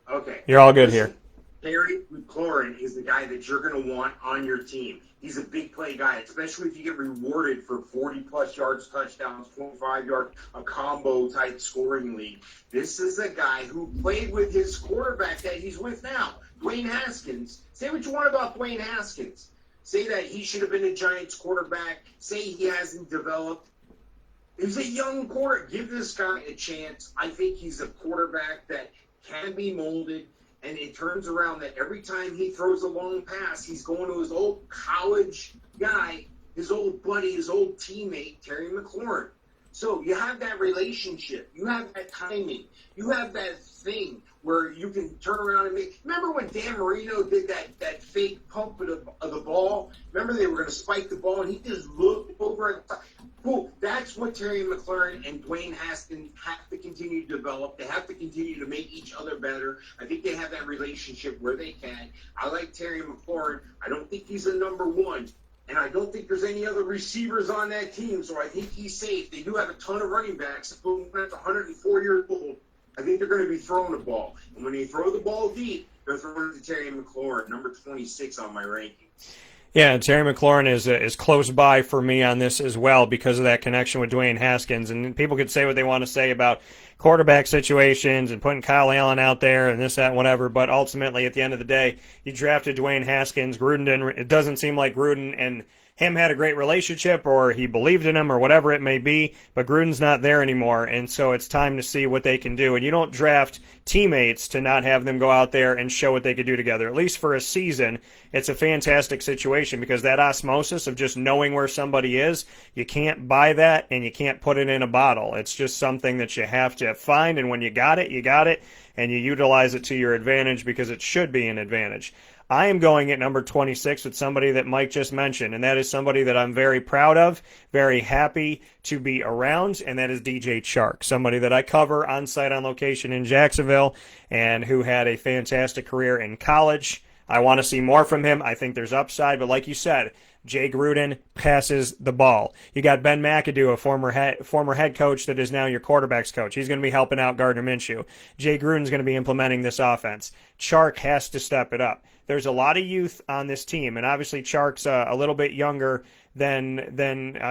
Okay. You're all good here. Tyreke McLaurin is the guy that you're going to want on your team. He's a big play guy, especially if you get rewarded for 40-plus yards, touchdowns, 25 yards, a combo-type scoring league. This is a guy who played with his quarterback that he's with now, Dwayne Haskins. Say what you want about Dwayne Haskins. Say that he should have been a Giants quarterback. Say he hasn't developed. He's a young quarterback. Give this guy a chance. I think he's a quarterback that can be molded. And it turns around that every time he throws a long pass, he's going to his old college guy, his old buddy, his old teammate, Terry McLaurin. So you have that relationship. You have that timing. You have that thing where you can turn around and make. Remember when Dan Marino did that fake pump of the ball? Remember they were going to spike the ball, and he just looked over at the top. Cool. That's what Terry McLaurin and Dwayne Haskins have to continue to develop. They have to continue to make each other better. I think they have that relationship where they can. I like Terry McLaurin. I don't think he's a number one. And I don't think there's any other receivers on that team, so I think he's safe. They do have a ton of running backs. That's 104 years old. I think they're going to be throwing the ball. And when they throw the ball deep, they're throwing it to Terry McLaurin, number 26 on my rankings. Yeah, Terry McLaurin is close by for me on this as well because of that connection with Dwayne Haskins. And people could say what they want to say about quarterback situations and putting Kyle Allen out there and this, that, and whatever. But ultimately, at the end of the day, you drafted Dwayne Haskins. It doesn't seem like Gruden and him had a great relationship, or he believed in him, or whatever it may be, but Gruden's not there anymore, and so it's time to see what they can do. And you don't draft teammates to not have them go out there and show what they could do together. At least for a season, it's a fantastic situation because that osmosis of just knowing where somebody is, you can't buy that and you can't put it in a bottle. It's just something that you have to find, and when you got it, and you utilize it to your advantage because it should be an advantage. I am going at number 26 with somebody that Mike just mentioned, and that is somebody that I'm very proud of, very happy to be around, and that is DJ Chark, somebody that I cover on-site on location in Jacksonville and who had a fantastic career in college. I want to see more from him. I think there's upside, but like you said, Jay Gruden passes the ball. You got Ben McAdoo, a former head coach that is now your quarterback's coach. He's going to be helping out Garner Mitchu. Jay Gruden's going to be implementing this offense. Chark has to step it up. There's a lot of youth on this team, and obviously Chark's a little bit younger than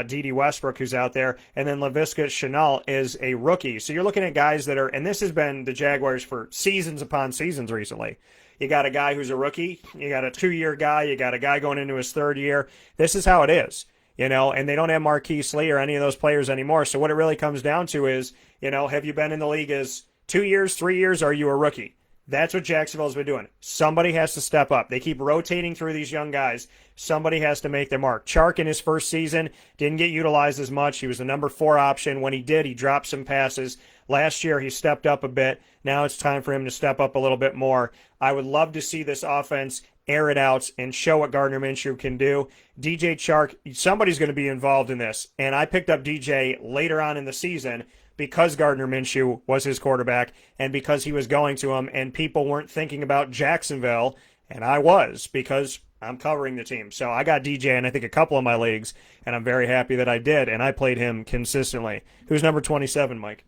D.D. Westbrook, who's out there, and then Laviska Shenault is a rookie. So you're looking at guys that are, and this has been the Jaguars for seasons upon seasons recently. You got a guy who's a rookie, you got a 2-year guy, you got a guy going into his 3rd year. This is how it is, and they don't have Marquise Lee or any of those players anymore. So what it really comes down to is, have you been in the league as 2 years, 3 years, or are you a rookie? That's what Jacksonville's been doing. Somebody has to step up. They keep rotating through these young guys. Somebody has to make their mark. Chark in his first season didn't get utilized as much. He was the number 4 option. When he did, he dropped some passes. Last year, he stepped up a bit. Now it's time for him to step up a little bit more. I would love to see this offense air it out and show what Garner Mitchu can do. DJ Chark, somebody's going to be involved in this. And I picked up DJ later on in the season because Gardner Minshew was his quarterback and because he was going to him and people weren't thinking about Jacksonville, and I was because I'm covering the team. So I got DJ in I think a couple of my leagues, and I'm very happy that I did, and I played him consistently. Who's number 27, Mike?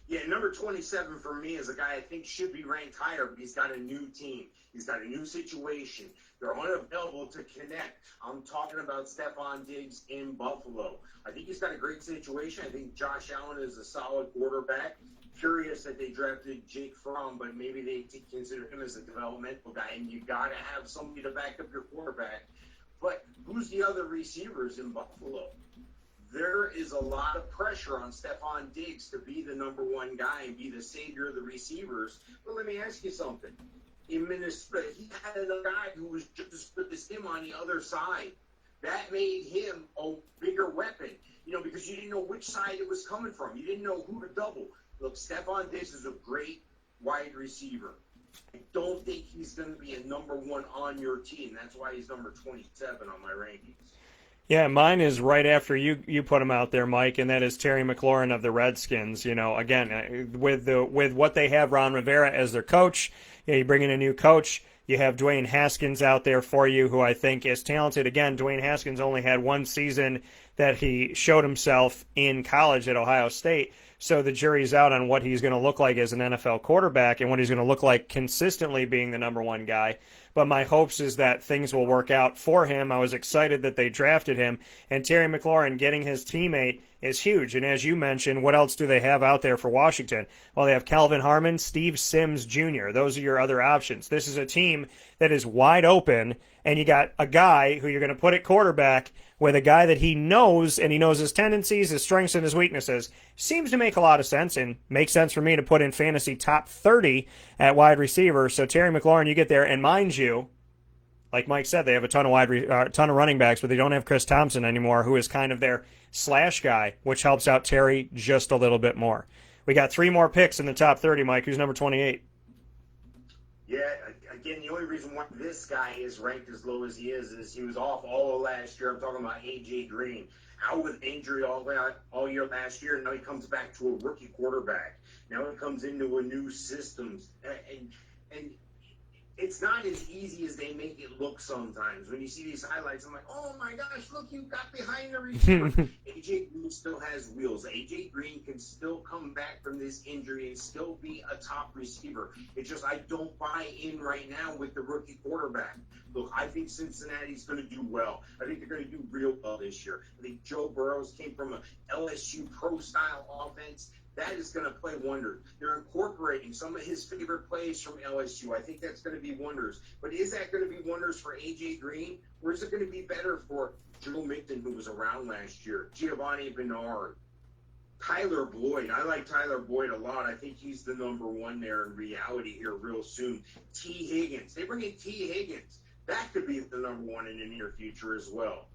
Yeah, number 27 for me is a guy I think should be ranked higher, but he's got a new team. He's got a new situation. They're unavailable to connect. I'm talking about Stefan Diggs in Buffalo. I think he's got a great situation. I think Josh Allen is a solid quarterback. Curious that they drafted Jake Fromm, but maybe they consider him as a developmental guy, and you got to have somebody to back up your quarterback. But who's the other receivers in Buffalo? There is a lot of pressure on Stefan Diggs to be the number one guy and be the savior of the receivers. But let me ask you something. In Minnesota, he had a guy who was just as good as him on the other side. That made him a bigger weapon, because you didn't know which side it was coming from. You didn't know who to double. Look, Stefan Diggs is a great wide receiver. I don't think he's going to be a number one on your team. That's why he's number 27 on my rankings. Yeah, mine is right after you put him out there, Mike, and that is Terry McLaurin of the Redskins. Again, with what they have Ron Rivera as their coach, you bring in a new coach. You have Dwayne Haskins out there for you, who I think is talented. Again, Dwayne Haskins only had one season that he showed himself in college at Ohio State. So the jury's out on what he's going to look like as an NFL quarterback and what he's going to look like consistently being the number one guy. But my hopes is that things will work out for him. I was excited that they drafted him. And Terry McLaurin getting his teammate is huge. And as you mentioned, what else do they have out there for Washington? Well, they have Calvin Harmon, Steve Sims Jr. Those are your other options. This is a team that is wide open, and you got a guy who you're going to put at quarterback with a guy that he knows, and he knows his tendencies, his strengths, and his weaknesses. Seems to make a lot of sense, and makes sense for me to put in fantasy top 30 at wide receiver. So Terry McLaurin, you get there, and mind you, like Mike said, they have a ton of running backs, but they don't have Chris Thompson anymore, who is kind of their slash guy, which helps out Terry just a little bit more. We got 3 more picks in the top 30, Mike. Who's number 28? Yeah, again, the only reason why this guy is ranked as low as he is he was off all of last year. I'm talking about A.J. Green. Out with injury all year last year, and now he comes back to a rookie quarterback. Now he comes into a new system. And it's not as easy as they make it look sometimes. When you see these highlights, I'm like, oh my gosh, look, you got behind the receiver. A.J. Green still has wheels. A.J. Green can still come back from this injury and still be a top receiver. It's just I don't buy in right now with the rookie quarterback. Look, I think Cincinnati's going to do well. I think they're going to do real well this year. I think Joe Burrows came from a LSU pro-style offense. That is going to play wonders. They're incorporating some of his favorite plays from LSU. I think that's going to be wonders. But is that going to be wonders for A.J. Green? Or is it going to be better for Joe Mixon, who was around last year, Giovanni Bernard, Tyler Boyd? I like Tyler Boyd a lot. I think he's the number one there in reality here real soon. T. Higgins. They bring in T. Higgins. That could be the number one in the near future as well.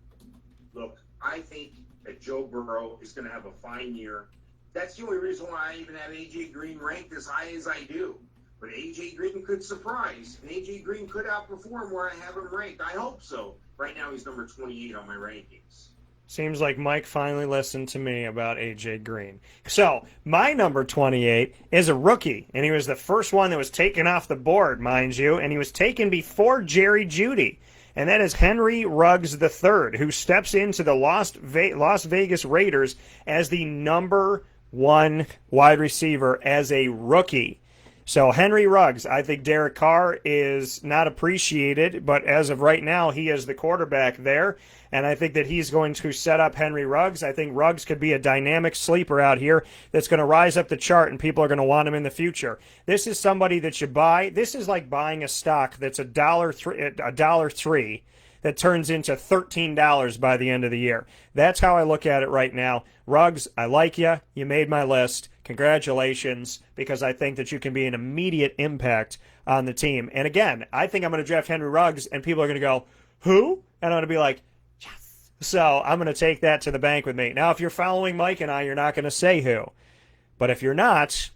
Look, I think that Joe Burrow is going to have a fine year. That's the only reason why I even have A.J. Green ranked as high as I do. But A.J. Green could surprise, and A.J. Green could outperform where I have him ranked. I hope so. Right now he's number 28 on my rankings. Seems like Mike finally listened to me about A.J. Green. So, my number 28 is a rookie, and he was the first one that was taken off the board, mind you, and he was taken before Jerry Jeudy. And that is Henry Ruggs III, who steps into the Las Vegas Raiders as the number one wide receiver as a rookie. So Henry Ruggs, I think Derek Carr is not appreciated, but as of right now, he is the quarterback there, and I think that he's going to set up Henry Ruggs. I think Ruggs could be a dynamic sleeper out here that's going to rise up the chart, and people are going to want him in the future. This is somebody that you buy. This is like buying a stock that's $1.03 that turns into $13 by the end of the year. That's how I look at it right now. Ruggs, I like you. You made my list. Congratulations, because I think that you can be an immediate impact on the team. And again, I think I'm going to draft Henry Ruggs, and people are going to go, who? And I'm going to be like, yes. So I'm going to take that to the bank with me. Now, if you're following Mike and I, you're not going to say who. But if you're not,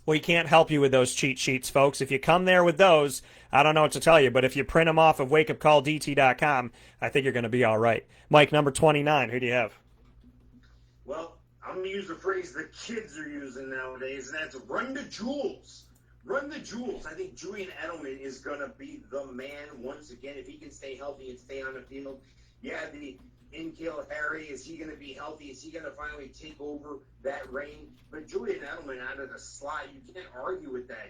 we can't help you with those cheat sheets, folks. If you come there with those, I don't know what to tell you. But if you print them off of wakeupcalldt.com, I think you're going to be all right. Mike, number 29, who do you have? Well, I'm going to use the phrase the kids are using nowadays, and that's run the jewels. Run the jewels. I think Julian Edelman is going to be the man once again if he can stay healthy and stay on the field. Yeah, the N'Keal Harry, is he going to be healthy? Is he going to finally take over that reign? But Julian Edelman out of the slot, you can't argue with that.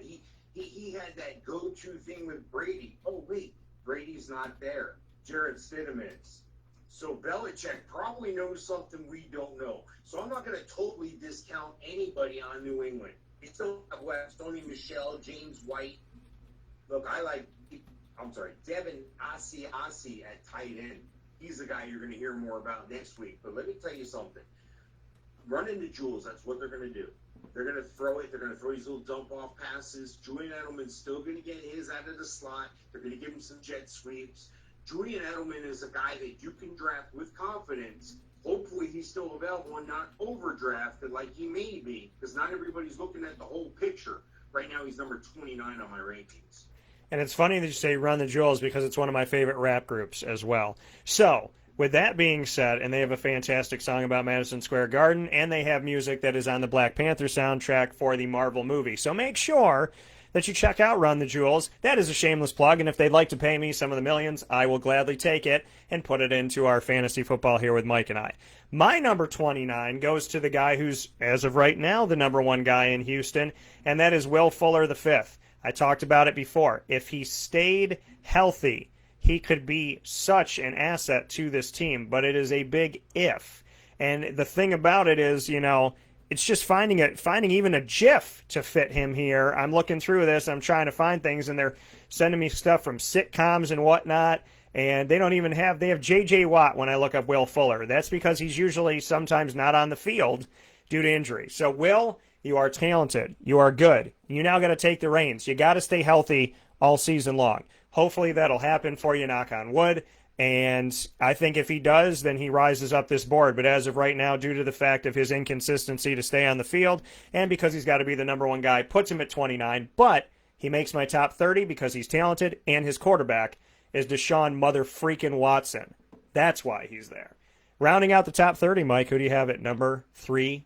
He had that go-to thing with Brady. Oh, wait, Brady's not there. Jarrett Stidham is. So Belichick probably knows something we don't know. So I'm not going to totally discount anybody on New England. They still have West, Tony Michel, James White. Look, Devin Asiasi at tight end. He's the guy you're going to hear more about next week. But let me tell you something. Run into jewels. That's what they're going to do. They're going to throw it. They're going to throw these little dump-off passes. Julian Edelman's still going to get his out of the slot. They're going to give him some jet sweeps. Julian Edelman is a guy that you can draft with confidence. Hopefully he's still available and not overdrafted like he may be, because not everybody's looking at the whole picture. Right now he's number 29 on my rankings. And it's funny that you say Run the Jewels because it's one of my favorite rap groups as well. So, with that being said, and they have a fantastic song about Madison Square Garden, and they have music that is on the Black Panther soundtrack for the Marvel movie. So make sure that you check out Run the Jewels. That is a shameless plug, and if they'd like to pay me some of the millions, I will gladly take it and put it into our fantasy football here with Mike and I. My number 29 goes to the guy who's, as of right now, the number one guy in Houston, and that is Will Fuller V. I talked about it before. If he stayed healthy, he could be such an asset to this team, but it is a big if. And the thing about it is, it's just finding even a GIF to fit him here. I'm looking through this. I'm trying to find things, and they're sending me stuff from sitcoms and whatnot, and they have J.J. Watt when I look up Will Fuller. That's because he's usually sometimes not on the field due to injury. So, Will, you are talented. You are good. You now got to take the reins. You got to stay healthy all season long. Hopefully that'll happen for you, knock on wood. And I think if he does, then he rises up this board. But as of right now, due to the fact of his inconsistency to stay on the field, and because he's got to be the number one guy, puts him at 29. But he makes my top 30 because he's talented, and his quarterback is Deshaun Mother-freaking Watson. That's why he's there. Rounding out the top 30, Mike, who do you have at number 30?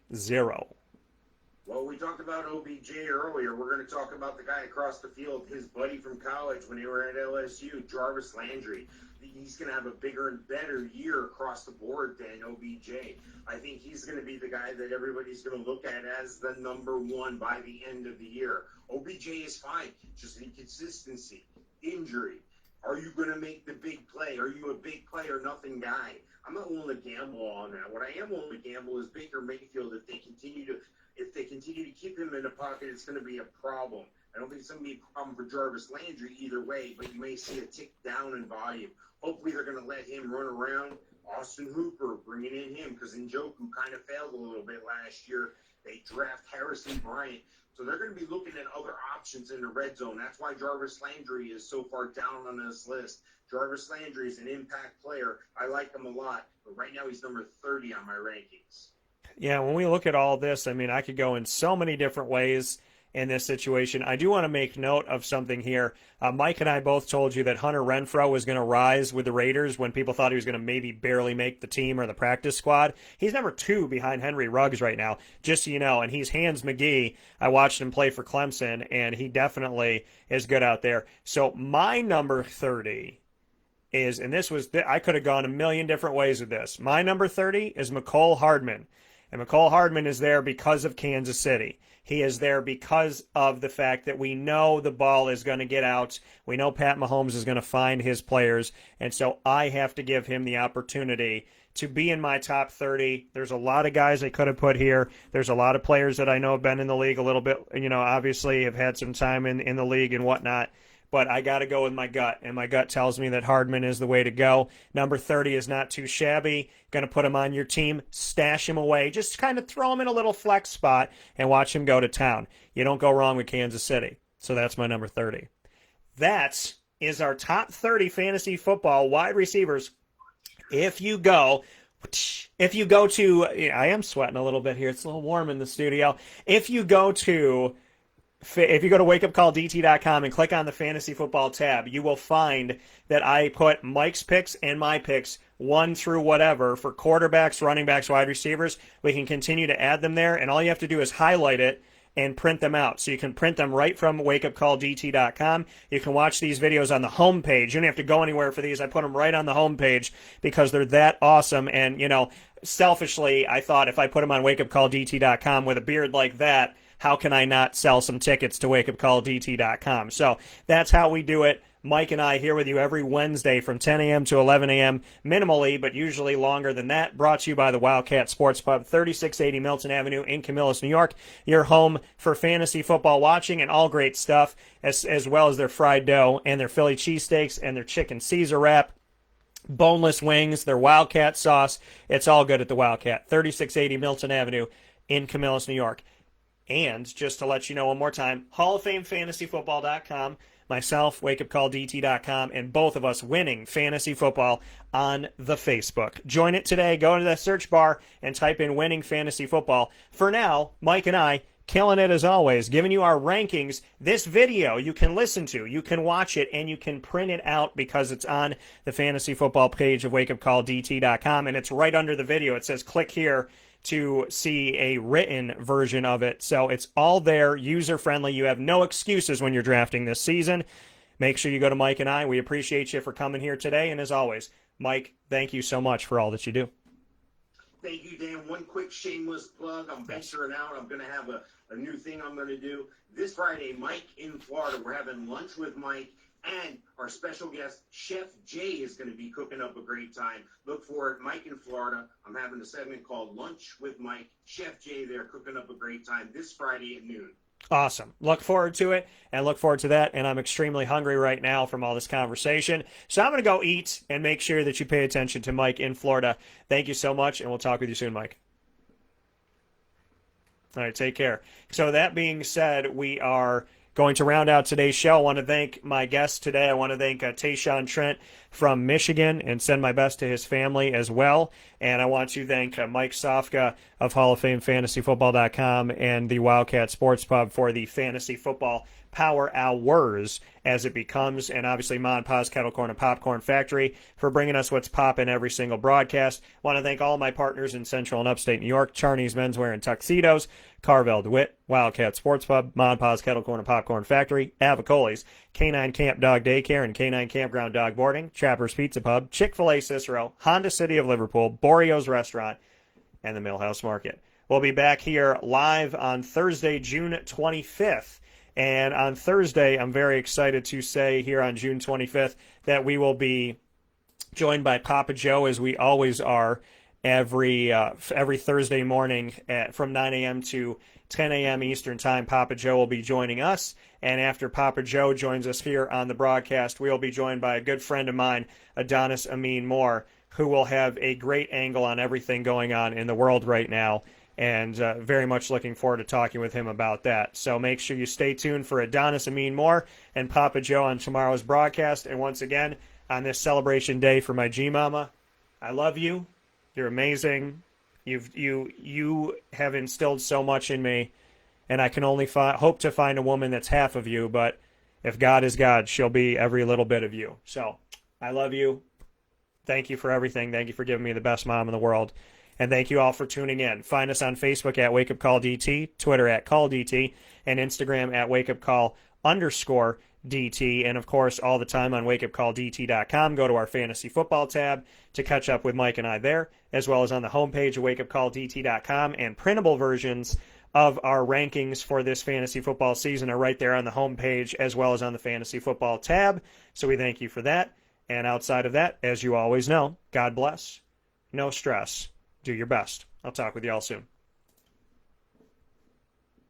Well, we talked about OBJ earlier. We're going to talk about the guy across the field, his buddy from college when they were at LSU, Jarvis Landry. He's going to have a bigger and better year across the board than OBJ. I think he's going to be the guy that everybody's going to look at as the number one by the end of the year. OBJ is fine, just inconsistency, injury. Are you going to make the big play? Are you a big play or nothing guy? I'm not willing to gamble on that. What I am willing to gamble is Baker Mayfield. If they continue to keep him in the pocket, it's going to be a problem. I don't think it's going to be a problem for Jarvis Landry either way, but you may see a tick down in volume. Hopefully they're going to let him run around. Austin Hooper, bringing in him, because Njoku kind of failed a little bit last year. They draft Harrison Bryant. So they're going to be looking at other options in the red zone. That's why Jarvis Landry is so far down on this list. Jarvis Landry is an impact player. I like him a lot, but right now he's number 30 on my rankings. Yeah, when we look at all this, I could go in so many different ways in this situation. I do want to make note of something here. Mike and I both told you that Hunter Renfrow was going to rise with the Raiders when people thought he was going to maybe barely make the team or the practice squad. He's number 2 behind Henry Ruggs right now, just so you know, and he's Hans McGee. I watched him play for Clemson, and he definitely is good out there. So my number 30 is, and I could have gone a million different ways with this. My number 30 is Mecole Hardman. And Mecole Hardman is there because of Kansas City. He is there because of the fact that we know the ball is going to get out. We know Pat Mahomes is going to find his players. And so I have to give him the opportunity to be in my top 30. There's a lot of guys I could have put here. There's a lot of players that I know have been in the league a little bit, obviously have had some time in the league and whatnot. But I got to go with my gut, and my gut tells me that Hardman is the way to go. Number 30 is not too shabby. Going to put him on your team, stash him away, just kind of throw him in a little flex spot and watch him go to town. You don't go wrong with Kansas City. So that's my number 30. That is our top 30 fantasy football wide receivers. If you go If you go to, I am sweating a little bit here. It's a little warm in the studio. If you go to wakeupcalldt.com and click on the fantasy football tab, you will find that I put Mike's picks and my picks 1 through whatever for quarterbacks, running backs, wide receivers. We can continue to add them there, and all you have to do is highlight it and print them out. So you can print them right from wakeupcalldt.com. You can watch these videos on the homepage. You don't have to go anywhere for these. I put them right on the homepage because they're that awesome. And, selfishly, I thought if I put them on wakeupcalldt.com with a beard like that, how can I not sell some tickets to wakeupcalldt.com? So that's how we do it. Mike and I here with you every Wednesday from 10 a.m. to 11 a.m. minimally, but usually longer than that. Brought to you by the Wildcat Sports Pub, 3680 Milton Avenue in Camillus, New York. Your home for fantasy football watching and all great stuff, as well as their fried dough and their Philly cheesesteaks and their chicken Caesar wrap. Boneless wings, their Wildcat sauce. It's all good at the Wildcat, 3680 Milton Avenue in Camillus, New York. And just to let you know one more time, Hall of Fame FantasyFootball.com, myself, WakeUpCallDT.com, and both of us winning fantasy football on the Facebook. Join it today. Go into the search bar and type in winning fantasy football. For now, Mike and I, killing it as always, giving you our rankings. This video you can listen to, you can watch it, and you can print it out because it's on the fantasy football page of WakeUpCallDT.com, and it's right under the video. It says click here to see a written version of it. So it's all there, user-friendly. You have no excuses when you're drafting this season. Make sure you go to Mike and I. We appreciate you for coming here today. And as always, Mike, thank you so much for all that you do. Thank you, Dan. One quick shameless plug. I'm venturing out. I'm going to have a new thing I'm going to do. This Friday, Mike in Florida. We're having lunch with Mike. And our special guest, Chef Jay, is going to be cooking up a great time. Look for it, Mike in Florida. I'm having a segment called Lunch with Mike. Chef Jay there cooking up a great time this Friday at noon. Awesome. Look forward to it and look forward to that. And I'm extremely hungry right now from all this conversation. So I'm going to go eat and make sure that you pay attention to Mike in Florida. Thank you so much, and we'll talk with you soon, Mike. All right, take care. So that being said, we are going to round out today's show. I want to thank my guest today. I want to thank Tayshawn Trent from Michigan and send my best to his family as well. And I want to thank Mike Sofka of Hall of Fame FantasyFootball.com and the Wildcat Sports Pub for the Fantasy Football Power Hours as it becomes, and obviously Ma and Pa's Kettle Corn and Popcorn Factory for bringing us what's poppin' every single broadcast. I want to thank all my partners in Central and Upstate New York, Charney's Menswear and Tuxedos, Carvel DeWitt, Wildcat Sports Pub, Ma and Pa's Kettle Corn and Popcorn Factory, Avicoli's, Canine Camp Dog Daycare and Canine Campground Dog Boarding, Trapper's Pizza Pub, Chick-fil-A Cicero, Honda City of Liverpool, Borio's Restaurant, and the Millhouse Market. We'll be back here live on Thursday, June 25th. And on Thursday, I'm very excited to say here on June 25th that we will be joined by Papa Joe, as we always are, every Thursday morning from 9 a.m. to 10 a.m. Eastern Time. Papa Joe will be joining us. And after Papa Joe joins us here on the broadcast, we will be joined by a good friend of mine, Adonis Amin Moore, who will have a great angle on everything going on in the world right now. And very much looking forward to talking with him about that. So make sure you stay tuned for Adonis Amin Moore and Papa Joe on tomorrow's broadcast. And once again, on this celebration day for my G-Mama, I love you. You're amazing. You have instilled so much in me, and I can only hope to find a woman that's half of you. But if God is God, she'll be every little bit of you. So I love you. Thank you for everything. Thank you for giving me the best mom in the world. And thank you all for tuning in. Find us on Facebook at WakeUpCallDT, Twitter at CallDT, and Instagram at WakeUpCall_DT. And, of course, all the time on WakeUpCallDT.com. Go to our Fantasy Football tab to catch up with Mike and I there, as well as on the homepage of WakeUpCallDT.com. And printable versions of our rankings for this fantasy football season are right there on the homepage, as well as on the Fantasy Football tab. So we thank you for that. And outside of that, as you always know, God bless. No stress. Do your best. I'll talk with you all soon.